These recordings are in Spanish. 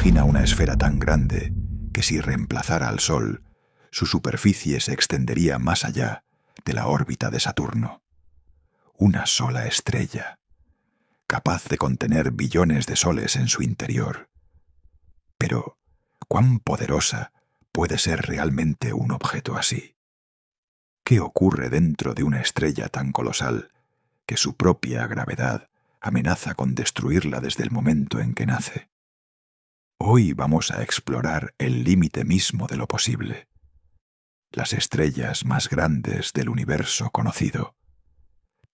Imagina una esfera tan grande que si reemplazara al Sol, su superficie se extendería más allá de la órbita de Saturno. Una sola estrella, capaz de contener billones de soles en su interior. Pero, ¿cuán poderosa puede ser realmente un objeto así? ¿Qué ocurre dentro de una estrella tan colosal que su propia gravedad amenaza con destruirla desde el momento en que nace? Hoy vamos a explorar el límite mismo de lo posible. Las estrellas más grandes del universo conocido.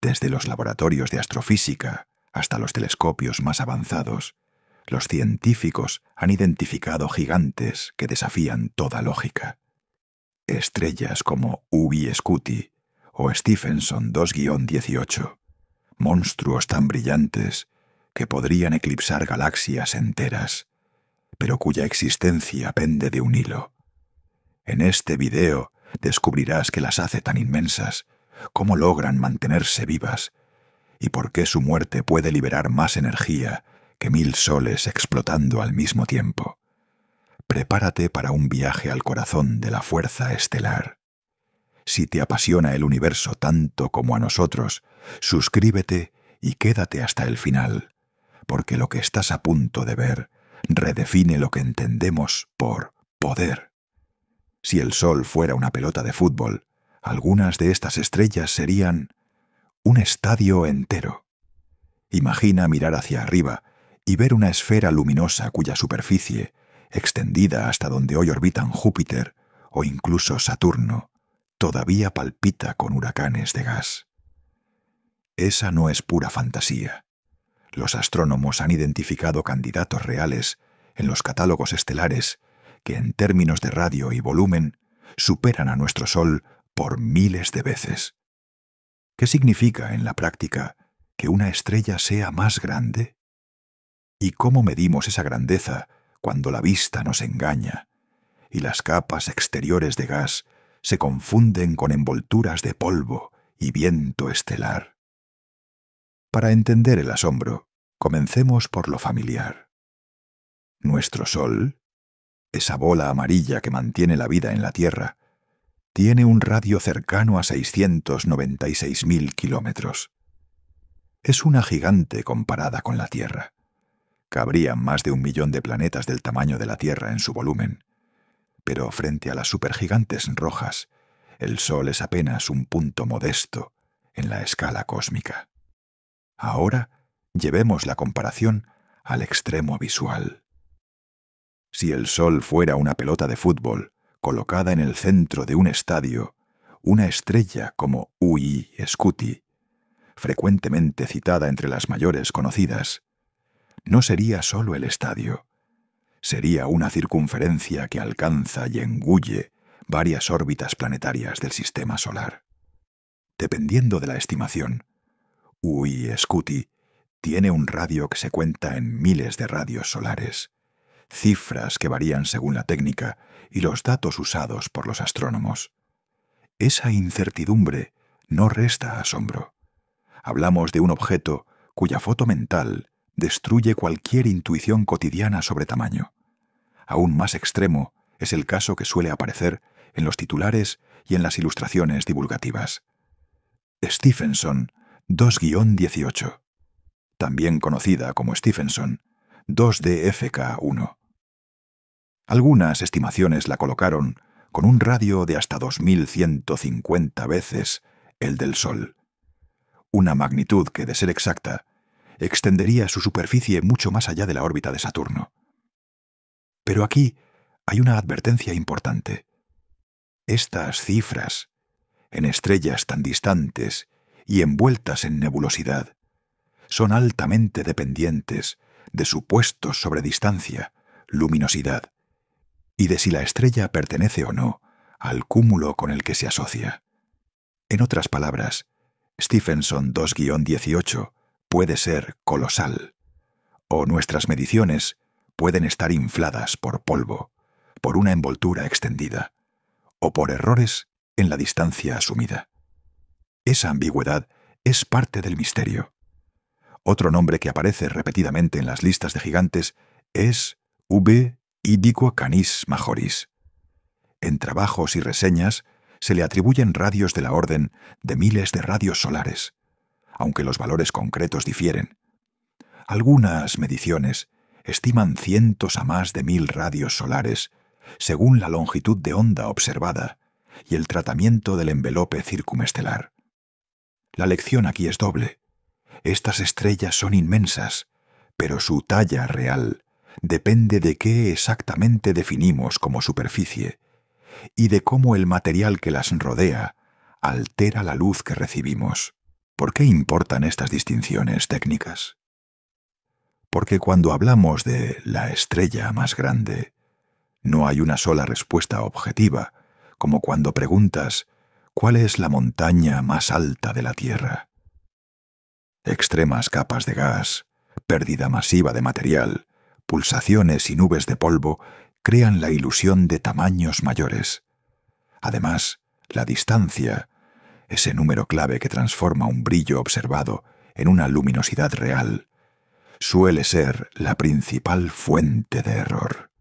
Desde los laboratorios de astrofísica hasta los telescopios más avanzados, los científicos han identificado gigantes que desafían toda lógica. Estrellas como Ubi Scuti o Stephenson 2-18, monstruos tan brillantes que podrían eclipsar galaxias enteras, pero cuya existencia pende de un hilo. En este video descubrirás qué las hace tan inmensas, cómo logran mantenerse vivas y por qué su muerte puede liberar más energía que 1000 soles explotando al mismo tiempo. Prepárate para un viaje al corazón de la fuerza estelar. Si te apasiona el universo tanto como a nosotros, suscríbete y quédate hasta el final, porque lo que estás a punto de ver redefine lo que entendemos por poder. Si el Sol fuera una pelota de fútbol, algunas de estas estrellas serían un estadio entero. Imagina mirar hacia arriba y ver una esfera luminosa cuya superficie, extendida hasta donde hoy orbitan Júpiter o incluso Saturno, todavía palpita con huracanes de gas. Esa no es pura fantasía. Los astrónomos han identificado candidatos reales en los catálogos estelares que en términos de radio y volumen superan a nuestro Sol por miles de veces. ¿Qué significa en la práctica que una estrella sea más grande? ¿Y cómo medimos esa grandeza cuando la vista nos engaña y las capas exteriores de gas se confunden con envolturas de polvo y viento estelar? Para entender el asombro, comencemos por lo familiar. Nuestro Sol, esa bola amarilla que mantiene la vida en la Tierra, tiene un radio cercano a 696.000 kilómetros. Es una gigante comparada con la Tierra. Cabrían más de 1 millón de planetas del tamaño de la Tierra en su volumen. Pero frente a las supergigantes rojas, el Sol es apenas un punto modesto en la escala cósmica. Ahora, llevemos la comparación al extremo visual. Si el Sol fuera una pelota de fútbol colocada en el centro de un estadio, una estrella como Ui Scuti, frecuentemente citada entre las mayores conocidas, no sería solo el estadio, sería una circunferencia que alcanza y engulle varias órbitas planetarias del sistema solar. Dependiendo de la estimación, Ui Scuti tiene un radio que se cuenta en miles de radios solares, cifras que varían según la técnica y los datos usados por los astrónomos. Esa incertidumbre no resta asombro. Hablamos de un objeto cuya foto mental destruye cualquier intuición cotidiana sobre tamaño. Aún más extremo es el caso que suele aparecer en los titulares y en las ilustraciones divulgativas. Stephenson 2-18, también conocida como Stephenson 2DFK1. Algunas estimaciones la colocaron con un radio de hasta 2150 veces el del Sol, una magnitud que, de ser exacta, extendería su superficie mucho más allá de la órbita de Saturno. Pero aquí hay una advertencia importante. Estas cifras, en estrellas tan distantes y envueltas en nebulosidad, son altamente dependientes de supuestos sobre distancia, luminosidad, y de si la estrella pertenece o no al cúmulo con el que se asocia. En otras palabras, Stephenson 2-18 puede ser colosal, o nuestras mediciones pueden estar infladas por polvo, por una envoltura extendida, o por errores en la distancia asumida. Esa ambigüedad es parte del misterio. Otro nombre que aparece repetidamente en las listas de gigantes es V. Idico Canis Majoris. En trabajos y reseñas se le atribuyen radios de la orden de miles de radios solares, aunque los valores concretos difieren. Algunas mediciones estiman cientos a más de 1000 radios solares, según la longitud de onda observada y el tratamiento del envelope circumestelar. La lección aquí es doble. Estas estrellas son inmensas, pero su talla real depende de qué exactamente definimos como superficie y de cómo el material que las rodea altera la luz que recibimos. ¿Por qué importan estas distinciones técnicas? Porque cuando hablamos de la estrella más grande, no hay una sola respuesta objetiva, como cuando preguntas ¿cuál es la montaña más alta de la Tierra? Extremas capas de gas, pérdida masiva de material, pulsaciones y nubes de polvo crean la ilusión de tamaños mayores. Además, la distancia, ese número clave que transforma un brillo observado en una luminosidad real, suele ser la principal fuente de error.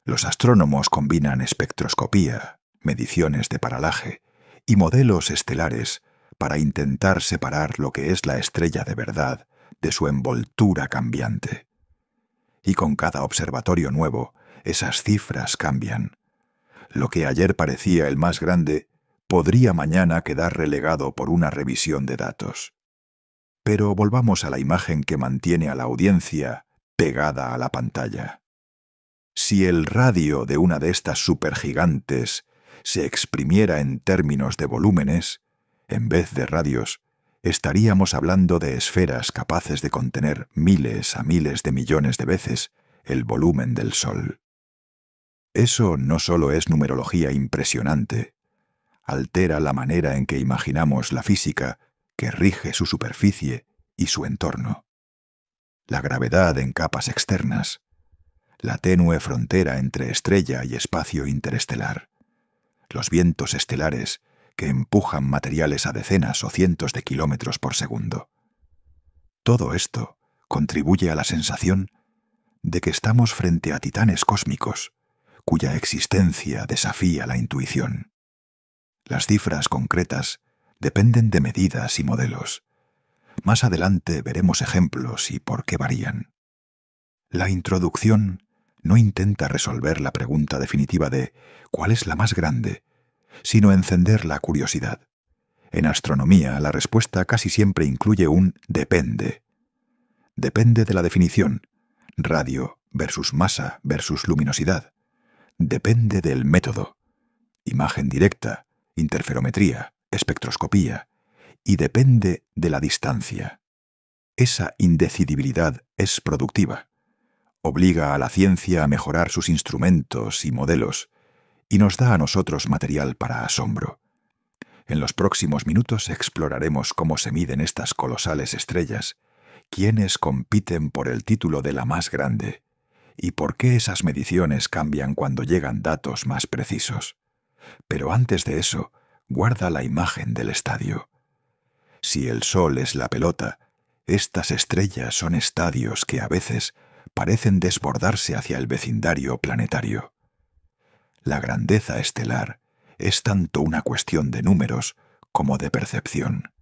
Los astrónomos combinan espectroscopía, mediciones de paralaje y modelos estelares para intentar separar lo que es la estrella de verdad de su envoltura cambiante. Y con cada observatorio nuevo, esas cifras cambian. Lo que ayer parecía el más grande podría mañana quedar relegado por una revisión de datos. Pero volvamos a la imagen que mantiene a la audiencia pegada a la pantalla. Si el radio de una de estas supergigantes se exprimiera en términos de volúmenes, en vez de radios, estaríamos hablando de esferas capaces de contener miles a miles de millones de veces el volumen del Sol. Eso no solo es numerología impresionante, altera la manera en que imaginamos la física que rige su superficie y su entorno. La gravedad en capas externas, la tenue frontera entre estrella y espacio interestelar, los vientos estelares que empujan materiales a decenas o cientos de kilómetros por segundo. Todo esto contribuye a la sensación de que estamos frente a titanes cósmicos, cuya existencia desafía la intuición. Las cifras concretas dependen de medidas y modelos. Más adelante veremos ejemplos y por qué varían. La introducción no intenta resolver la pregunta definitiva de ¿cuál es la más grande?, sino encender la curiosidad. En astronomía, la respuesta casi siempre incluye un depende. Depende de la definición, radio versus masa versus luminosidad. Depende del método, imagen directa, interferometría, espectroscopía, y depende de la distancia. Esa indecidibilidad es productiva. Obliga a la ciencia a mejorar sus instrumentos y modelos, y nos da a nosotros material para asombro. En los próximos minutos exploraremos cómo se miden estas colosales estrellas, quiénes compiten por el título de la más grande, y por qué esas mediciones cambian cuando llegan datos más precisos. Pero antes de eso, guarda la imagen del estadio. Si el Sol es la pelota, estas estrellas son estadios que a veces parecen desbordarse hacia el vecindario planetario. La grandeza estelar es tanto una cuestión de números como de percepción.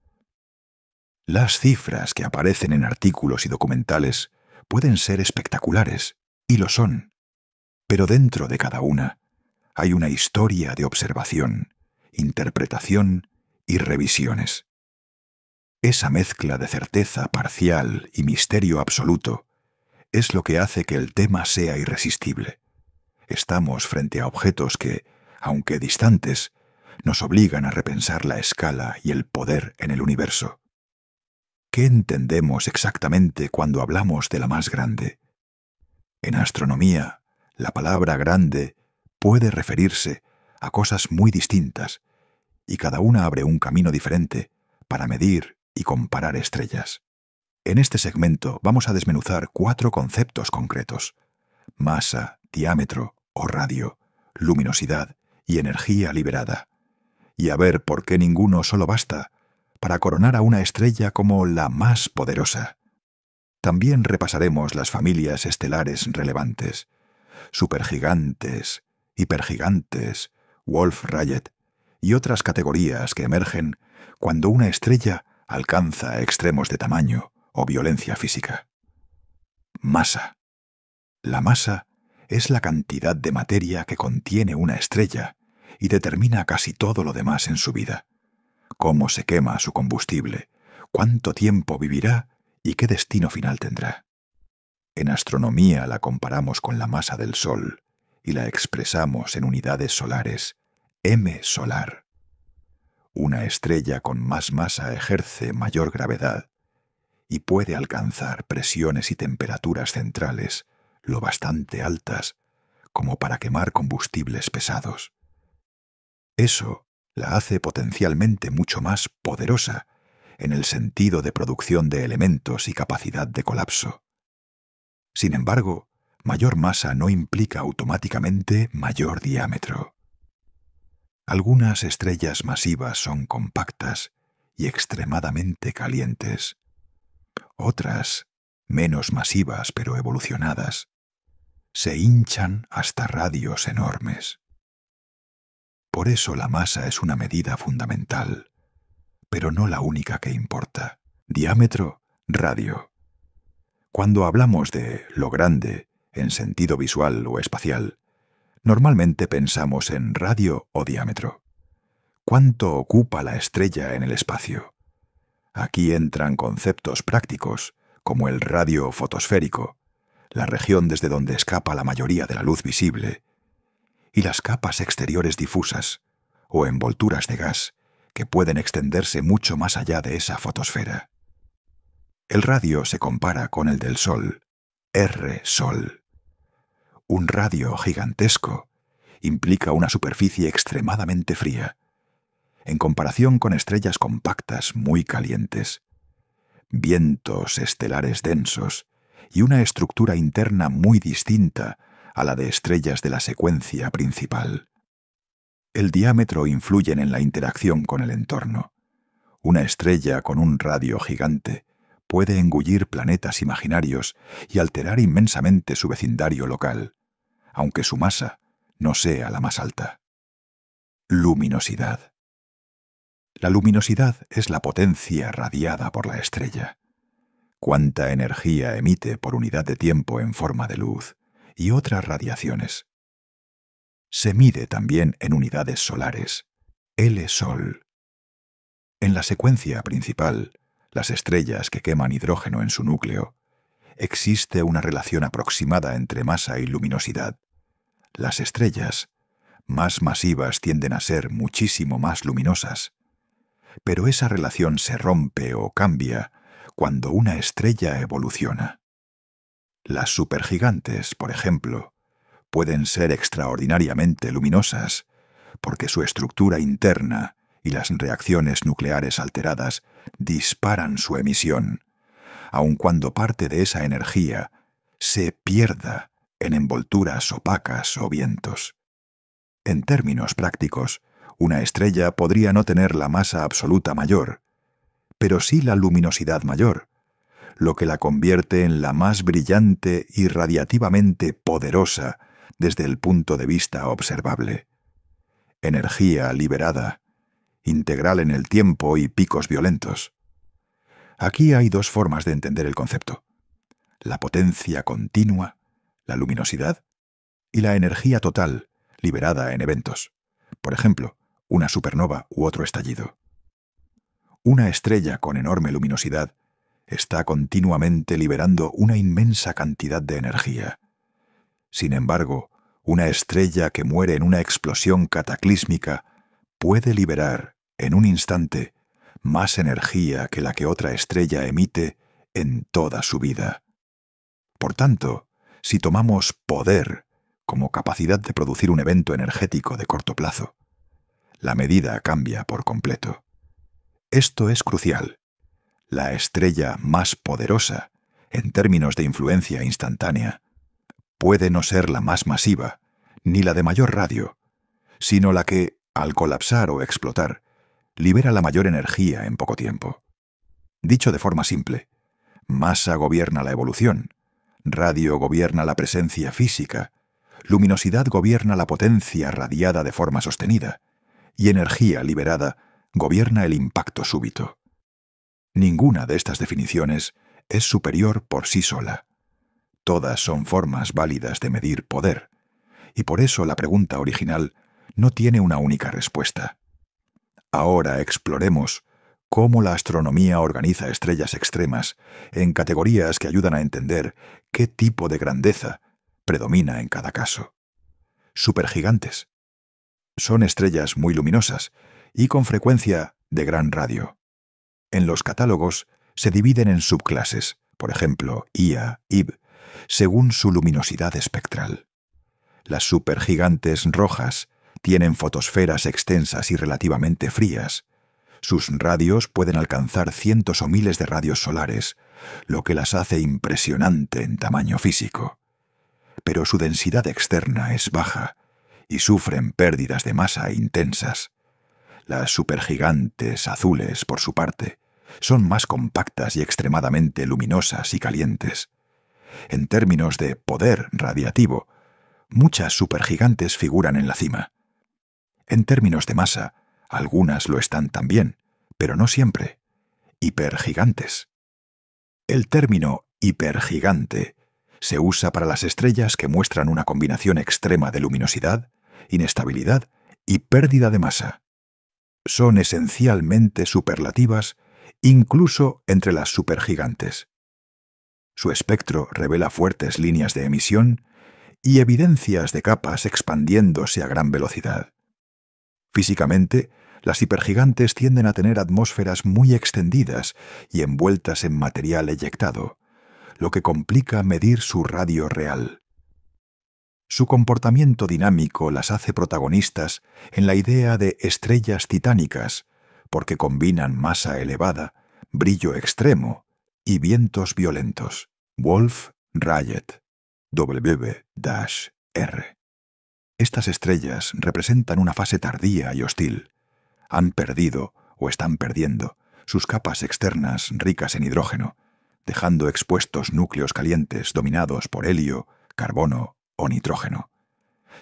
Las cifras que aparecen en artículos y documentales pueden ser espectaculares, y lo son, pero dentro de cada una hay una historia de observación, interpretación y revisiones. Esa mezcla de certeza parcial y misterio absoluto es lo que hace que el tema sea irresistible. Estamos frente a objetos que, aunque distantes, nos obligan a repensar la escala y el poder en el universo. ¿Qué entendemos exactamente cuando hablamos de la más grande? En astronomía, la palabra grande puede referirse a cosas muy distintas, y cada una abre un camino diferente para medir y comparar estrellas. En este segmento vamos a desmenuzar 4 conceptos concretos: masa, diámetro o radio, luminosidad y energía liberada, y a ver por qué ninguno solo basta para coronar a una estrella como la más poderosa. También repasaremos las familias estelares relevantes, supergigantes, hipergigantes, Wolf-Rayet y otras categorías que emergen cuando una estrella alcanza extremos de tamaño o violencia física. Masa. La masa es la cantidad de materia que contiene una estrella y determina casi todo lo demás en su vida. Cómo se quema su combustible, cuánto tiempo vivirá y qué destino final tendrá. En astronomía la comparamos con la masa del Sol y la expresamos en unidades solares, m solar. Una estrella con más masa ejerce mayor gravedad y puede alcanzar presiones y temperaturas centrales lo bastante altas como para quemar combustibles pesados. Eso la hace potencialmente mucho más poderosa en el sentido de producción de elementos y capacidad de colapso. Sin embargo, mayor masa no implica automáticamente mayor diámetro. Algunas estrellas masivas son compactas y extremadamente calientes. Otras, menos masivas pero evolucionadas, se hinchan hasta radios enormes. Por eso la masa es una medida fundamental, pero no la única que importa. Diámetro, radio. Cuando hablamos de lo grande, en sentido visual o espacial, normalmente pensamos en radio o diámetro. ¿Cuánto ocupa la estrella en el espacio? Aquí entran conceptos prácticos, como el radio fotosférico, la región desde donde escapa la mayoría de la luz visible, y las capas exteriores difusas, o envolturas de gas, que pueden extenderse mucho más allá de esa fotosfera. El radio se compara con el del Sol, R-Sol. Un radio gigantesco implica una superficie extremadamente fría, en comparación con estrellas compactas muy calientes, vientos estelares densos y una estructura interna muy distinta a la de estrellas de la secuencia principal. El diámetro influye en la interacción con el entorno. Una estrella con un radio gigante puede engullir planetas imaginarios y alterar inmensamente su vecindario local, aunque su masa no sea la más alta. Luminosidad. La luminosidad es la potencia radiada por la estrella. Cuánta energía emite por unidad de tiempo en forma de luz y otras radiaciones. Se mide también en unidades solares, L-Sol. En la secuencia principal, las estrellas que queman hidrógeno en su núcleo, existe una relación aproximada entre masa y luminosidad. Las estrellas más masivas tienden a ser muchísimo más luminosas, pero esa relación se rompe o cambia cuando una estrella evoluciona. Las supergigantes, por ejemplo, pueden ser extraordinariamente luminosas porque su estructura interna y las reacciones nucleares alteradas disparan su emisión, aun cuando parte de esa energía se pierda en envolturas opacas o vientos. En términos prácticos, una estrella podría no tener la masa absoluta mayor, pero sí la luminosidad mayor, lo que la convierte en la más brillante y radiativamente poderosa desde el punto de vista observable. Energía liberada, integral en el tiempo y picos violentos. Aquí hay dos formas de entender el concepto: la potencia continua, la luminosidad, y la energía total, liberada en eventos. Por ejemplo, una supernova u otro estallido. Una estrella con enorme luminosidad está continuamente liberando una inmensa cantidad de energía. Sin embargo, una estrella que muere en una explosión cataclísmica puede liberar, en un instante, más energía que la que otra estrella emite en toda su vida. Por tanto, si tomamos poder como capacidad de producir un evento energético de corto plazo, la medida cambia por completo. Esto es crucial. La estrella más poderosa, en términos de influencia instantánea, puede no ser la más masiva, ni la de mayor radio, sino la que, al colapsar o explotar, libera la mayor energía en poco tiempo. Dicho de forma simple, masa gobierna la evolución, radio gobierna la presencia física, luminosidad gobierna la potencia radiada de forma sostenida, y energía liberada gobierna el impacto súbito. Ninguna de estas definiciones es superior por sí sola. Todas son formas válidas de medir poder, y por eso la pregunta original no tiene una única respuesta. Ahora exploremos cómo la astronomía organiza estrellas extremas en categorías que ayudan a entender qué tipo de grandeza predomina en cada caso. Supergigantes. Son estrellas muy luminosas y con frecuencia de gran radio. En los catálogos se dividen en subclases, por ejemplo, Ia, Ib, según su luminosidad espectral. Las supergigantes rojas tienen fotosferas extensas y relativamente frías. Sus radios pueden alcanzar cientos o miles de radios solares, lo que las hace impresionante en tamaño físico. Pero su densidad externa es baja y sufren pérdidas de masa intensas. Las supergigantes azules, por su parte, son más compactas y extremadamente luminosas y calientes. En términos de poder radiativo, muchas supergigantes figuran en la cima. En términos de masa, algunas lo están también, pero no siempre. Hipergigantes. El término hipergigante se usa para las estrellas que muestran una combinación extrema de luminosidad, inestabilidad y pérdida de masa. Son esencialmente superlativas incluso entre las supergigantes. Su espectro revela fuertes líneas de emisión y evidencias de capas expandiéndose a gran velocidad. Físicamente, las hipergigantes tienden a tener atmósferas muy extendidas y envueltas en material eyectado, lo que complica medir su radio real. Su comportamiento dinámico las hace protagonistas en la idea de estrellas titánicas, porque combinan masa elevada, brillo extremo y vientos violentos. Wolf-Rayet, W-R. Estas estrellas representan una fase tardía y hostil. Han perdido, o están perdiendo, sus capas externas ricas en hidrógeno, dejando expuestos núcleos calientes dominados por helio, carbono o nitrógeno.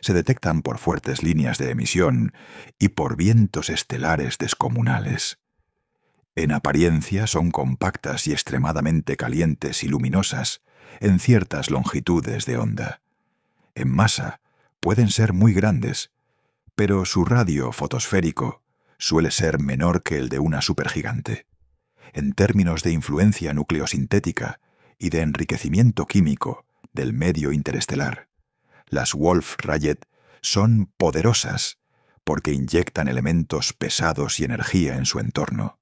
Se detectan por fuertes líneas de emisión y por vientos estelares descomunales. En apariencia son compactas y extremadamente calientes y luminosas en ciertas longitudes de onda. En masa pueden ser muy grandes, pero su radio fotosférico suele ser menor que el de una supergigante. En términos de influencia nucleosintética y de enriquecimiento químico del medio interestelar, las Wolf-Rayet son poderosas porque inyectan elementos pesados y energía en su entorno.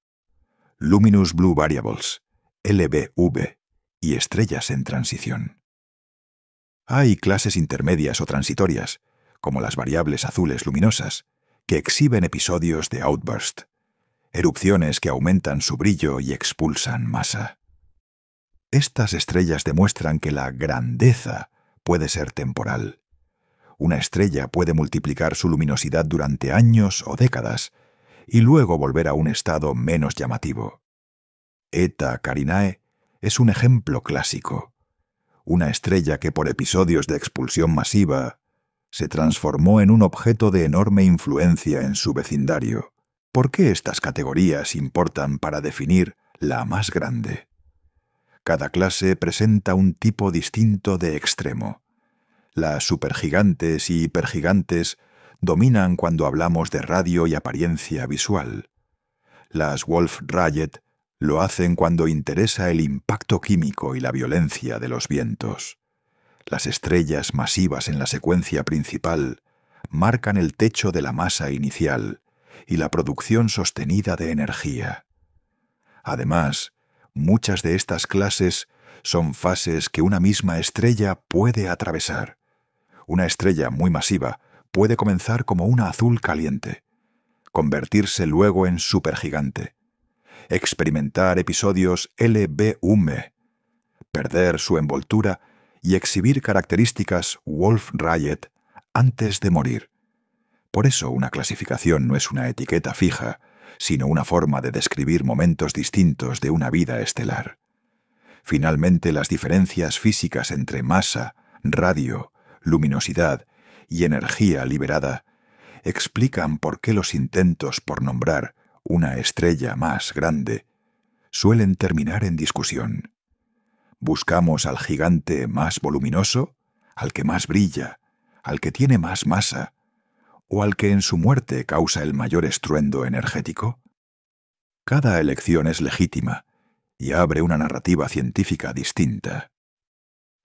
Luminous Blue Variables, LBV, y estrellas en transición. Hay clases intermedias o transitorias, como las variables azules luminosas, que exhiben episodios de outburst, erupciones que aumentan su brillo y expulsan masa. Estas estrellas demuestran que la grandeza puede ser temporal. Una estrella puede multiplicar su luminosidad durante años o décadas y luego volver a un estado menos llamativo. Eta Carinae es un ejemplo clásico. Una estrella que por episodios de expulsión masiva se transformó en un objeto de enorme influencia en su vecindario. ¿Por qué estas categorías importan para definir la más grande? Cada clase presenta un tipo distinto de extremo. Las supergigantes y hipergigantes dominan cuando hablamos de radio y apariencia visual. Las Wolf-Rayet lo hacen cuando interesa el impacto químico y la violencia de los vientos. Las estrellas masivas en la secuencia principal marcan el techo de la masa inicial y la producción sostenida de energía. Además, muchas de estas clases son fases que una misma estrella puede atravesar. Una estrella muy masiva puede comenzar como una azul caliente, convertirse luego en supergigante, experimentar episodios LBV, perder su envoltura y exhibir características Wolf-Rayet antes de morir. Por eso una clasificación no es una etiqueta fija, sino una forma de describir momentos distintos de una vida estelar. Finalmente, las diferencias físicas entre masa, radio, luminosidad y energía liberada explican por qué los intentos por nombrar una estrella más grande suelen terminar en discusión. ¿Buscamos al gigante más voluminoso, al que más brilla, al que tiene más masa, o al que en su muerte causa el mayor estruendo energético? Cada elección es legítima y abre una narrativa científica distinta.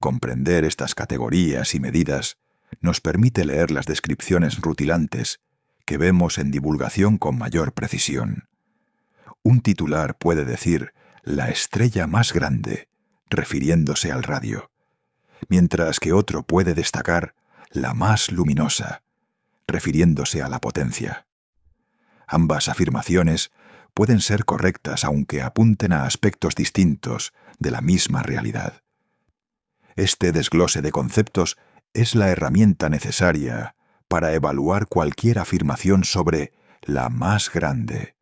Comprender estas categorías y medidas nos permite leer las descripciones rutilantes que vemos en divulgación con mayor precisión. Un titular puede decir «la estrella más grande», refiriéndose al radio, mientras que otro puede destacar «la más luminosa», refiriéndose a la potencia. Ambas afirmaciones pueden ser correctas aunque apunten a aspectos distintos de la misma realidad. Este desglose de conceptos es la herramienta necesaria para evaluar cualquier afirmación sobre la más grande.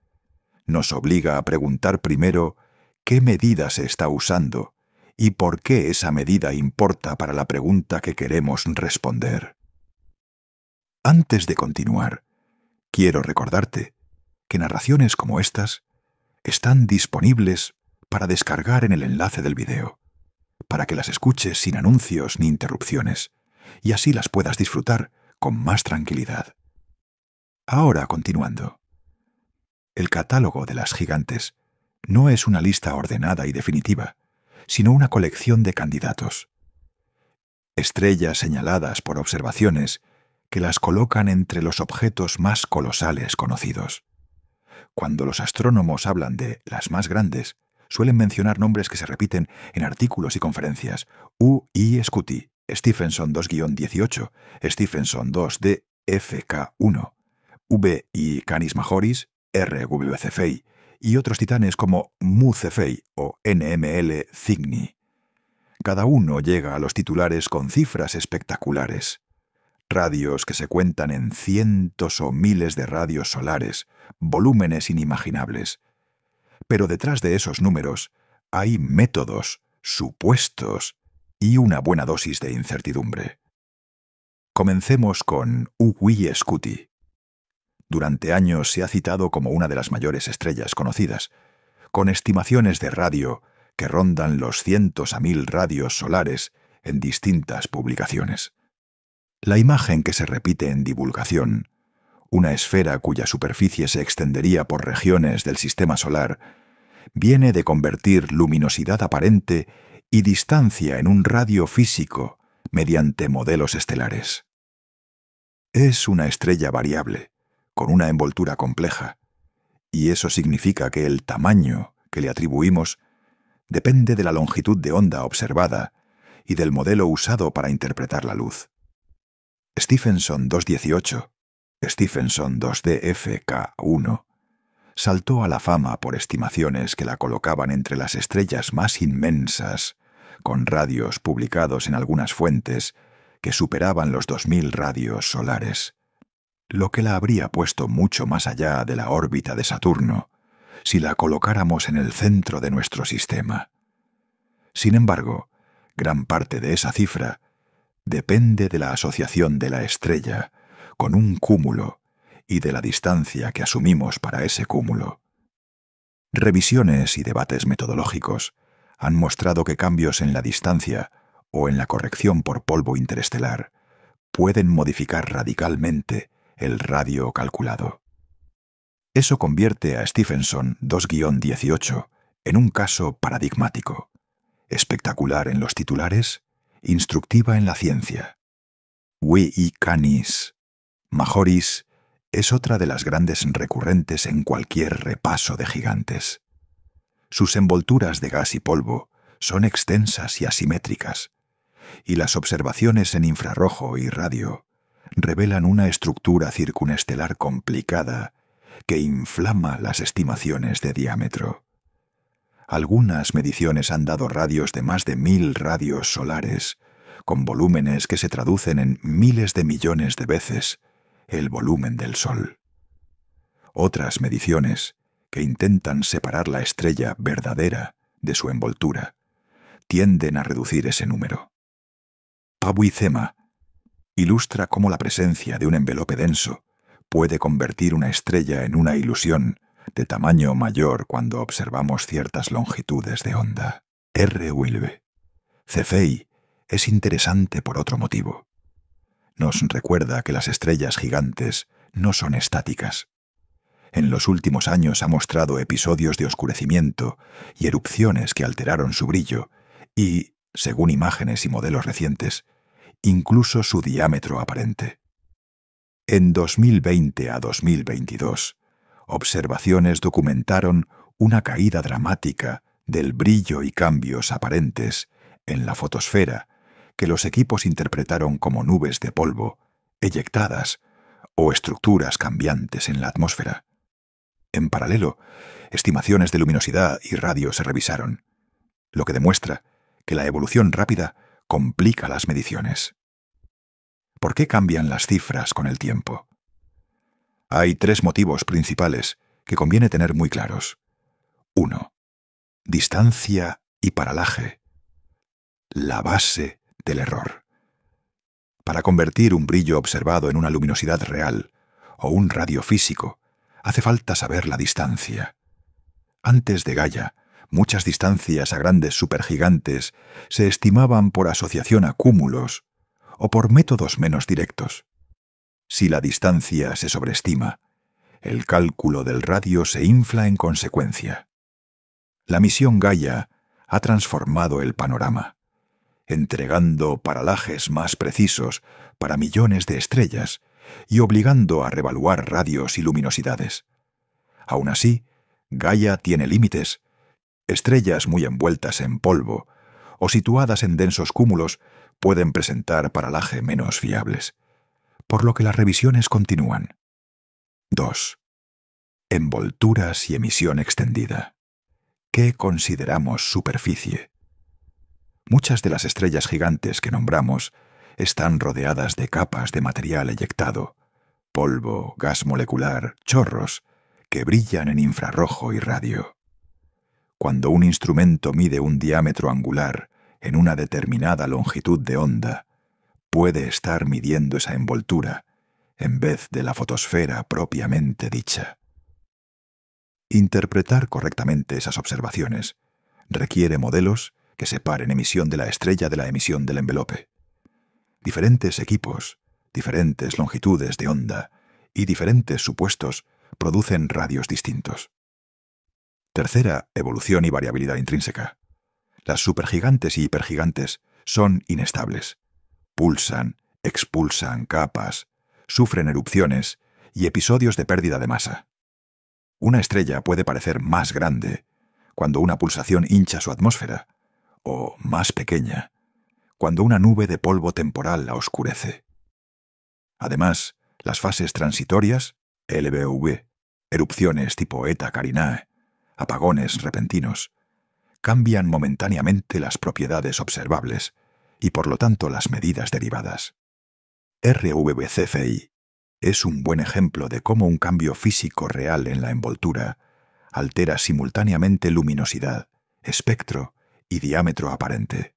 Nos obliga a preguntar primero qué medida se está usando y por qué esa medida importa para la pregunta que queremos responder. Antes de continuar, quiero recordarte que narraciones como estas están disponibles para descargar en el enlace del video, para que las escuches sin anuncios ni interrupciones, y así las puedas disfrutar con más tranquilidad. Ahora, continuando. El catálogo de las gigantes no es una lista ordenada y definitiva, sino una colección de candidatos. Estrellas señaladas por observaciones que las colocan entre los objetos más colosales conocidos. Cuando los astrónomos hablan de las más grandes, suelen mencionar nombres que se repiten en artículos y conferencias. U. I. Scuti, Stephenson 2-18, Stephenson 2-DFK1, V. I. Canis Majoris, R. Cephei, y otros titanes como Mu Cephei o NML Cygni. Cada uno llega a los titulares con cifras espectaculares. Radios que se cuentan en cientos o miles de radios solares, volúmenes inimaginables. Pero detrás de esos números hay métodos, supuestos y una buena dosis de incertidumbre. Comencemos con U.I. Scuti. Durante años se ha citado como una de las mayores estrellas conocidas, con estimaciones de radio que rondan los cientos a 1000 radios solares en distintas publicaciones. La imagen que se repite en divulgación, una esfera cuya superficie se extendería por regiones del sistema solar, viene de convertir luminosidad aparente y distancia en un radio físico mediante modelos estelares. Es una estrella variable, con una envoltura compleja, y eso significa que el tamaño que le atribuimos depende de la longitud de onda observada y del modelo usado para interpretar la luz. Stephenson 2-18, Stephenson 2-DFK1, saltó a la fama por estimaciones que la colocaban entre las estrellas más inmensas, con radios publicados en algunas fuentes que superaban los 2000 radios solares, lo que la habría puesto mucho más allá de la órbita de Saturno si la colocáramos en el centro de nuestro sistema. Sin embargo, gran parte de esa cifra depende de la asociación de la estrella con un cúmulo y de la distancia que asumimos para ese cúmulo. Revisiones y debates metodológicos han mostrado que cambios en la distancia o en la corrección por polvo interestelar pueden modificar radicalmente el radio calculado. Eso convierte a Stephenson 2-18 en un caso paradigmático, espectacular en los titulares, instructiva en la ciencia. V. I. Canis Majoris es otra de las grandes recurrentes en cualquier repaso de gigantes. Sus envolturas de gas y polvo son extensas y asimétricas, y las observaciones en infrarrojo y radio revelan una estructura circunestelar complicada que inflama las estimaciones de diámetro. Algunas mediciones han dado radios de más de 1000 radios solares, con volúmenes que se traducen en miles de millones de veces el volumen del Sol. Otras mediciones, que intentan separar la estrella verdadera de su envoltura, tienden a reducir ese número. Pabuicema Ilustra cómo la presencia de un envelope denso puede convertir una estrella en una ilusión de tamaño mayor cuando observamos ciertas longitudes de onda. R. Wilbe. Cefei es interesante por otro motivo. Nos recuerda que las estrellas gigantes no son estáticas. En los últimos años ha mostrado episodios de oscurecimiento y erupciones que alteraron su brillo y, según imágenes y modelos recientes, incluso su diámetro aparente. En 2020 a 2022, observaciones documentaron una caída dramática del brillo y cambios aparentes en la fotosfera que los equipos interpretaron como nubes de polvo, eyectadas o estructuras cambiantes en la atmósfera. En paralelo, estimaciones de luminosidad y radio se revisaron, lo que demuestra que la evolución rápida complica las mediciones. ¿Por qué cambian las cifras con el tiempo? Hay 3 motivos principales que conviene tener muy claros. 1. Distancia y paralaje. La base del error. Para convertir un brillo observado en una luminosidad real o un radio físico, hace falta saber la distancia. Antes de Gaia, muchas distancias a grandes supergigantes se estimaban por asociación a cúmulos o por métodos menos directos. Si la distancia se sobreestima, el cálculo del radio se infla en consecuencia. La misión Gaia ha transformado el panorama, entregando paralajes más precisos para millones de estrellas y obligando a revaluar radios y luminosidades. Aún así, Gaia tiene límites. Estrellas muy envueltas en polvo o situadas en densos cúmulos pueden presentar paralaje menos fiables, por lo que las revisiones continúan. 2. Envolturas y emisión extendida. ¿Qué consideramos superficie? Muchas de las estrellas gigantes que nombramos están rodeadas de capas de material eyectado, polvo, gas molecular, chorros, que brillan en infrarrojo y radio. Cuando un instrumento mide un diámetro angular en una determinada longitud de onda, puede estar midiendo esa envoltura en vez de la fotosfera propiamente dicha. Interpretar correctamente esas observaciones requiere modelos que separen emisión de la estrella de la emisión del envelope. Diferentes equipos, diferentes longitudes de onda y diferentes supuestos producen radios distintos. Tercera, evolución y variabilidad intrínseca. Las supergigantes y hipergigantes son inestables. Pulsan, expulsan capas, sufren erupciones y episodios de pérdida de masa. Una estrella puede parecer más grande cuando una pulsación hincha su atmósfera, o más pequeña cuando una nube de polvo temporal la oscurece. Además, las fases transitorias, LBV, erupciones tipo Eta Carinae, apagones repentinos, cambian momentáneamente las propiedades observables y por lo tanto las medidas derivadas. RVBCFI es un buen ejemplo de cómo un cambio físico real en la envoltura altera simultáneamente luminosidad, espectro y diámetro aparente.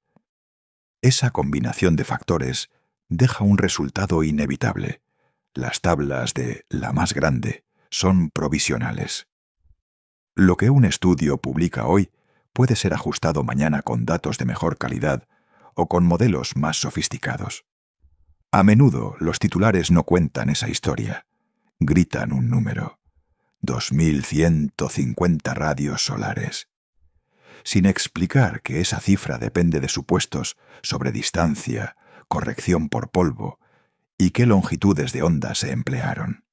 Esa combinación de factores deja un resultado inevitable. Las tablas de la más grande son provisionales. Lo que un estudio publica hoy puede ser ajustado mañana con datos de mejor calidad o con modelos más sofisticados. A menudo los titulares no cuentan esa historia. Gritan un número: 2150 radios solares, sin explicar que esa cifra depende de supuestos sobre distancia, corrección por polvo y qué longitudes de onda se emplearon.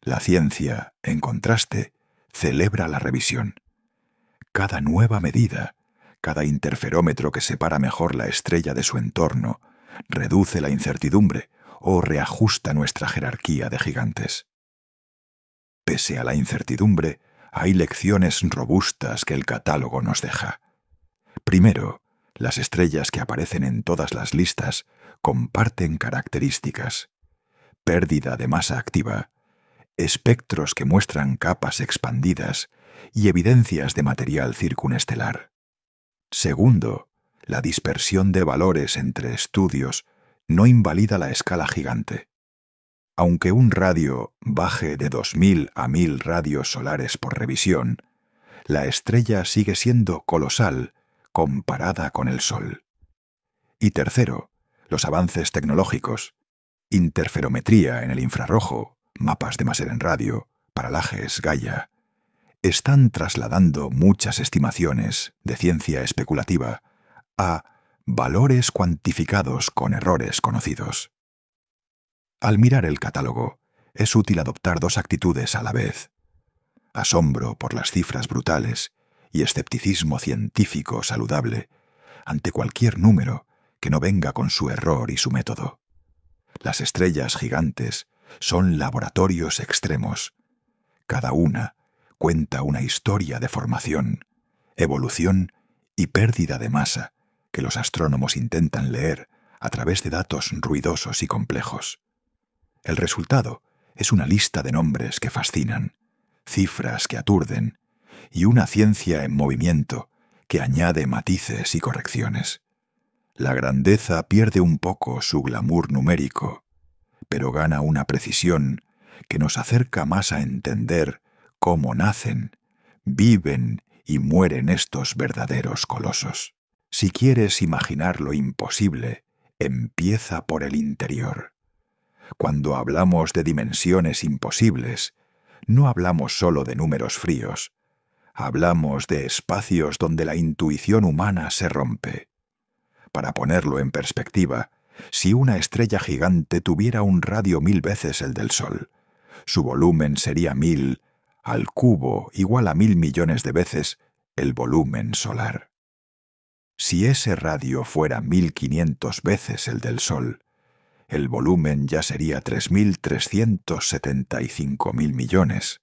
La ciencia, en contraste, celebra la revisión. Cada nueva medida, cada interferómetro que separa mejor la estrella de su entorno, reduce la incertidumbre o reajusta nuestra jerarquía de gigantes. Pese a la incertidumbre, hay lecciones robustas que el catálogo nos deja. Primero, las estrellas que aparecen en todas las listas comparten características: pérdida de masa activa, espectros que muestran capas expandidas y evidencias de material circunestelar. Segundo, la dispersión de valores entre estudios no invalida la escala gigante. Aunque un radio baje de 2000 a 1000 radios solares por revisión, la estrella sigue siendo colosal comparada con el Sol. Y tercero, los avances tecnológicos, interferometría en el infrarrojo, mapas de Maser en radio, paralajes Gaia, están trasladando muchas estimaciones de ciencia especulativa a valores cuantificados con errores conocidos. Al mirar el catálogo, es útil adoptar dos actitudes a la vez: asombro por las cifras brutales y escepticismo científico saludable ante cualquier número que no venga con su error y su método. Las estrellas gigantes son laboratorios extremos. Cada una cuenta una historia de formación, evolución y pérdida de masa que los astrónomos intentan leer a través de datos ruidosos y complejos. El resultado es una lista de nombres que fascinan, cifras que aturden y una ciencia en movimiento que añade matices y correcciones. La grandeza pierde un poco su glamour numérico, pero gana una precisión que nos acerca más a entender cómo nacen, viven y mueren estos verdaderos colosos. Si quieres imaginar lo imposible, empieza por el interior. Cuando hablamos de dimensiones imposibles, no hablamos solo de números fríos, hablamos de espacios donde la intuición humana se rompe. Para ponerlo en perspectiva, si una estrella gigante tuviera un radio 1000 veces el del Sol, su volumen sería 1000 al cubo igual a 1000 millones de veces el volumen solar. Si ese radio fuera 1500 veces el del Sol, el volumen ya sería 3.375.000 millones.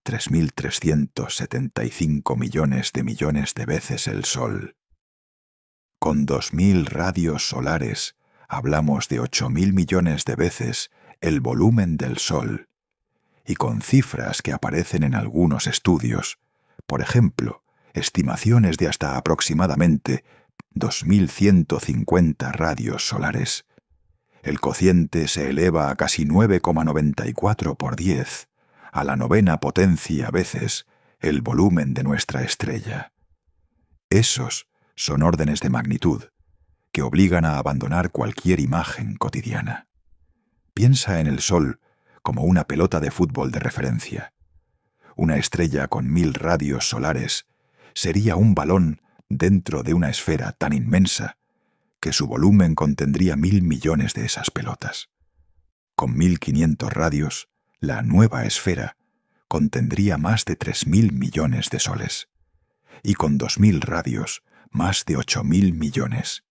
3.375 millones de veces el Sol. Con 2000 radios solares hablamos de 8.000 millones de veces el volumen del Sol. Y con cifras que aparecen en algunos estudios, por ejemplo, estimaciones de hasta aproximadamente 2.150 radios solares, el cociente se eleva a casi 9,94 por 10, a la 9ª potencia veces el volumen de nuestra estrella. Esos son órdenes de magnitud que obligan a abandonar cualquier imagen cotidiana. Piensa en el Sol como una pelota de fútbol de referencia. Una estrella con 1000 radios solares sería un balón dentro de una esfera tan inmensa que su volumen contendría 1000 millones de esas pelotas. Con 1500 radios, la nueva esfera contendría más de 3000 millones de soles. Y con 2000 radios, más de 8000 millones.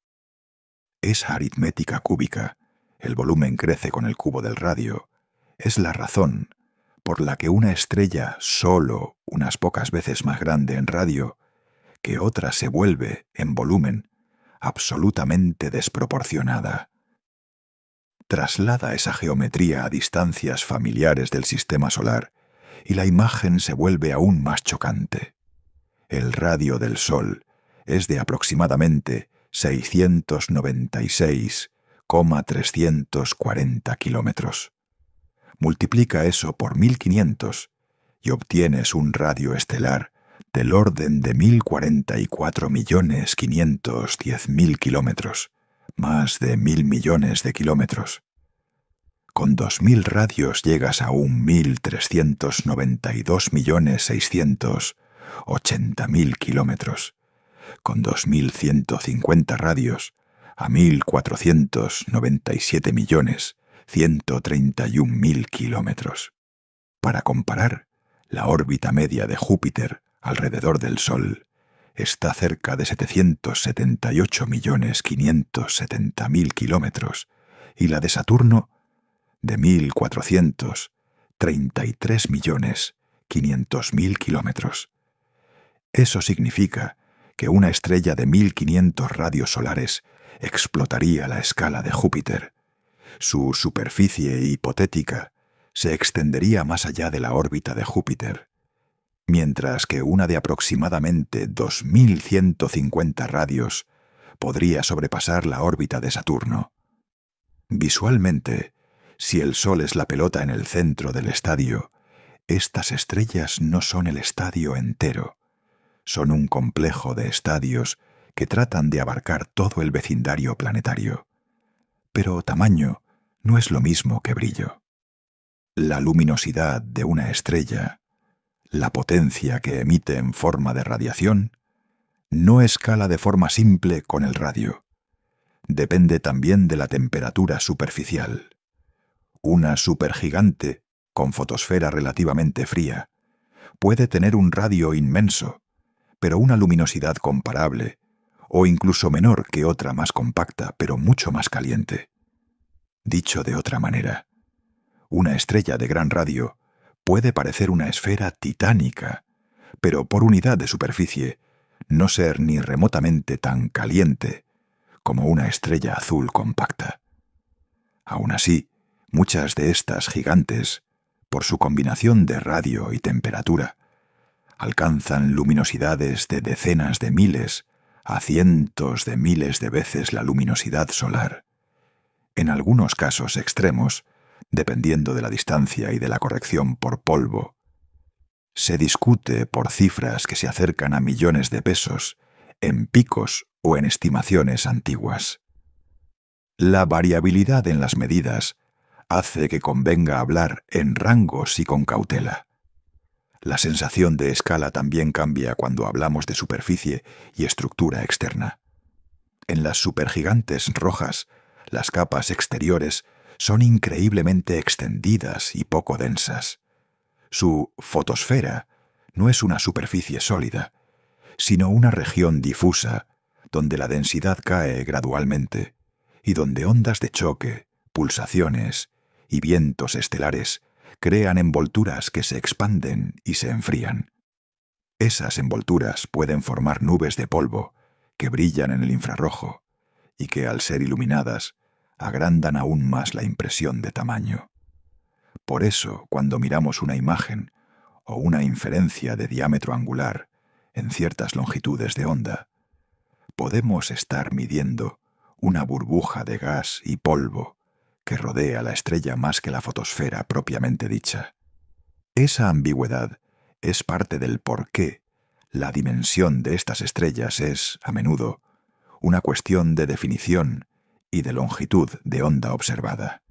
Esa aritmética cúbica, el volumen crece con el cubo del radio, es la razón por la que una estrella solo unas pocas veces más grande en radio que otra se vuelve, en volumen, absolutamente desproporcionada. Traslada esa geometría a distancias familiares del sistema solar y la imagen se vuelve aún más chocante. El radio del Sol es de aproximadamente 696,340 kilómetros. Multiplica eso por 1500 y obtienes un radio estelar del orden de 1044.510.000 kilómetros, más de 1000 millones de kilómetros. Con 2000 radios llegas a 1.392.680.000 kilómetros. Con 2150 radios a 1.497.131.000 kilómetros. Para comparar, la órbita media de Júpiter alrededor del Sol está cerca de 778.570.000 kilómetros y la de Saturno de 1.433.500.000 kilómetros. Eso significa que una estrella de 1500 radios solares explotaría la escala de Júpiter. Su superficie hipotética se extendería más allá de la órbita de Júpiter, mientras que una de aproximadamente 2150 radios podría sobrepasar la órbita de Saturno. Visualmente, si el Sol es la pelota en el centro del estadio, estas estrellas no son el estadio entero. Son un complejo de estadios que tratan de abarcar todo el vecindario planetario. Pero tamaño no es lo mismo que brillo. La luminosidad de una estrella, la potencia que emite en forma de radiación, no escala de forma simple con el radio. Depende también de la temperatura superficial. Una supergigante, con fotosfera relativamente fría, puede tener un radio inmenso, pero una luminosidad comparable, o incluso menor que otra más compacta, pero mucho más caliente. Dicho de otra manera, una estrella de gran radio puede parecer una esfera titánica, pero por unidad de superficie no ser ni remotamente tan caliente como una estrella azul compacta. Aún así, muchas de estas gigantes, por su combinación de radio y temperatura, alcanzan luminosidades de decenas de miles a cientos de miles de veces la luminosidad solar. En algunos casos extremos, dependiendo de la distancia y de la corrección por polvo, se discute por cifras que se acercan a millones de pesos, en picos o en estimaciones antiguas. La variabilidad en las medidas hace que convenga hablar en rangos y con cautela. La sensación de escala también cambia cuando hablamos de superficie y estructura externa. En las supergigantes rojas, las capas exteriores son increíblemente extendidas y poco densas. Su fotosfera no es una superficie sólida, sino una región difusa donde la densidad cae gradualmente y donde ondas de choque, pulsaciones y vientos estelares crean envolturas que se expanden y se enfrían. Esas envolturas pueden formar nubes de polvo que brillan en el infrarrojo y que, al ser iluminadas, agrandan aún más la impresión de tamaño. Por eso, cuando miramos una imagen o una inferencia de diámetro angular en ciertas longitudes de onda, podemos estar midiendo una burbuja de gas y polvo que rodea la estrella más que la fotosfera propiamente dicha. Esa ambigüedad es parte del por qué la dimensión de estas estrellas es, a menudo, una cuestión de definición y de longitud de onda observada.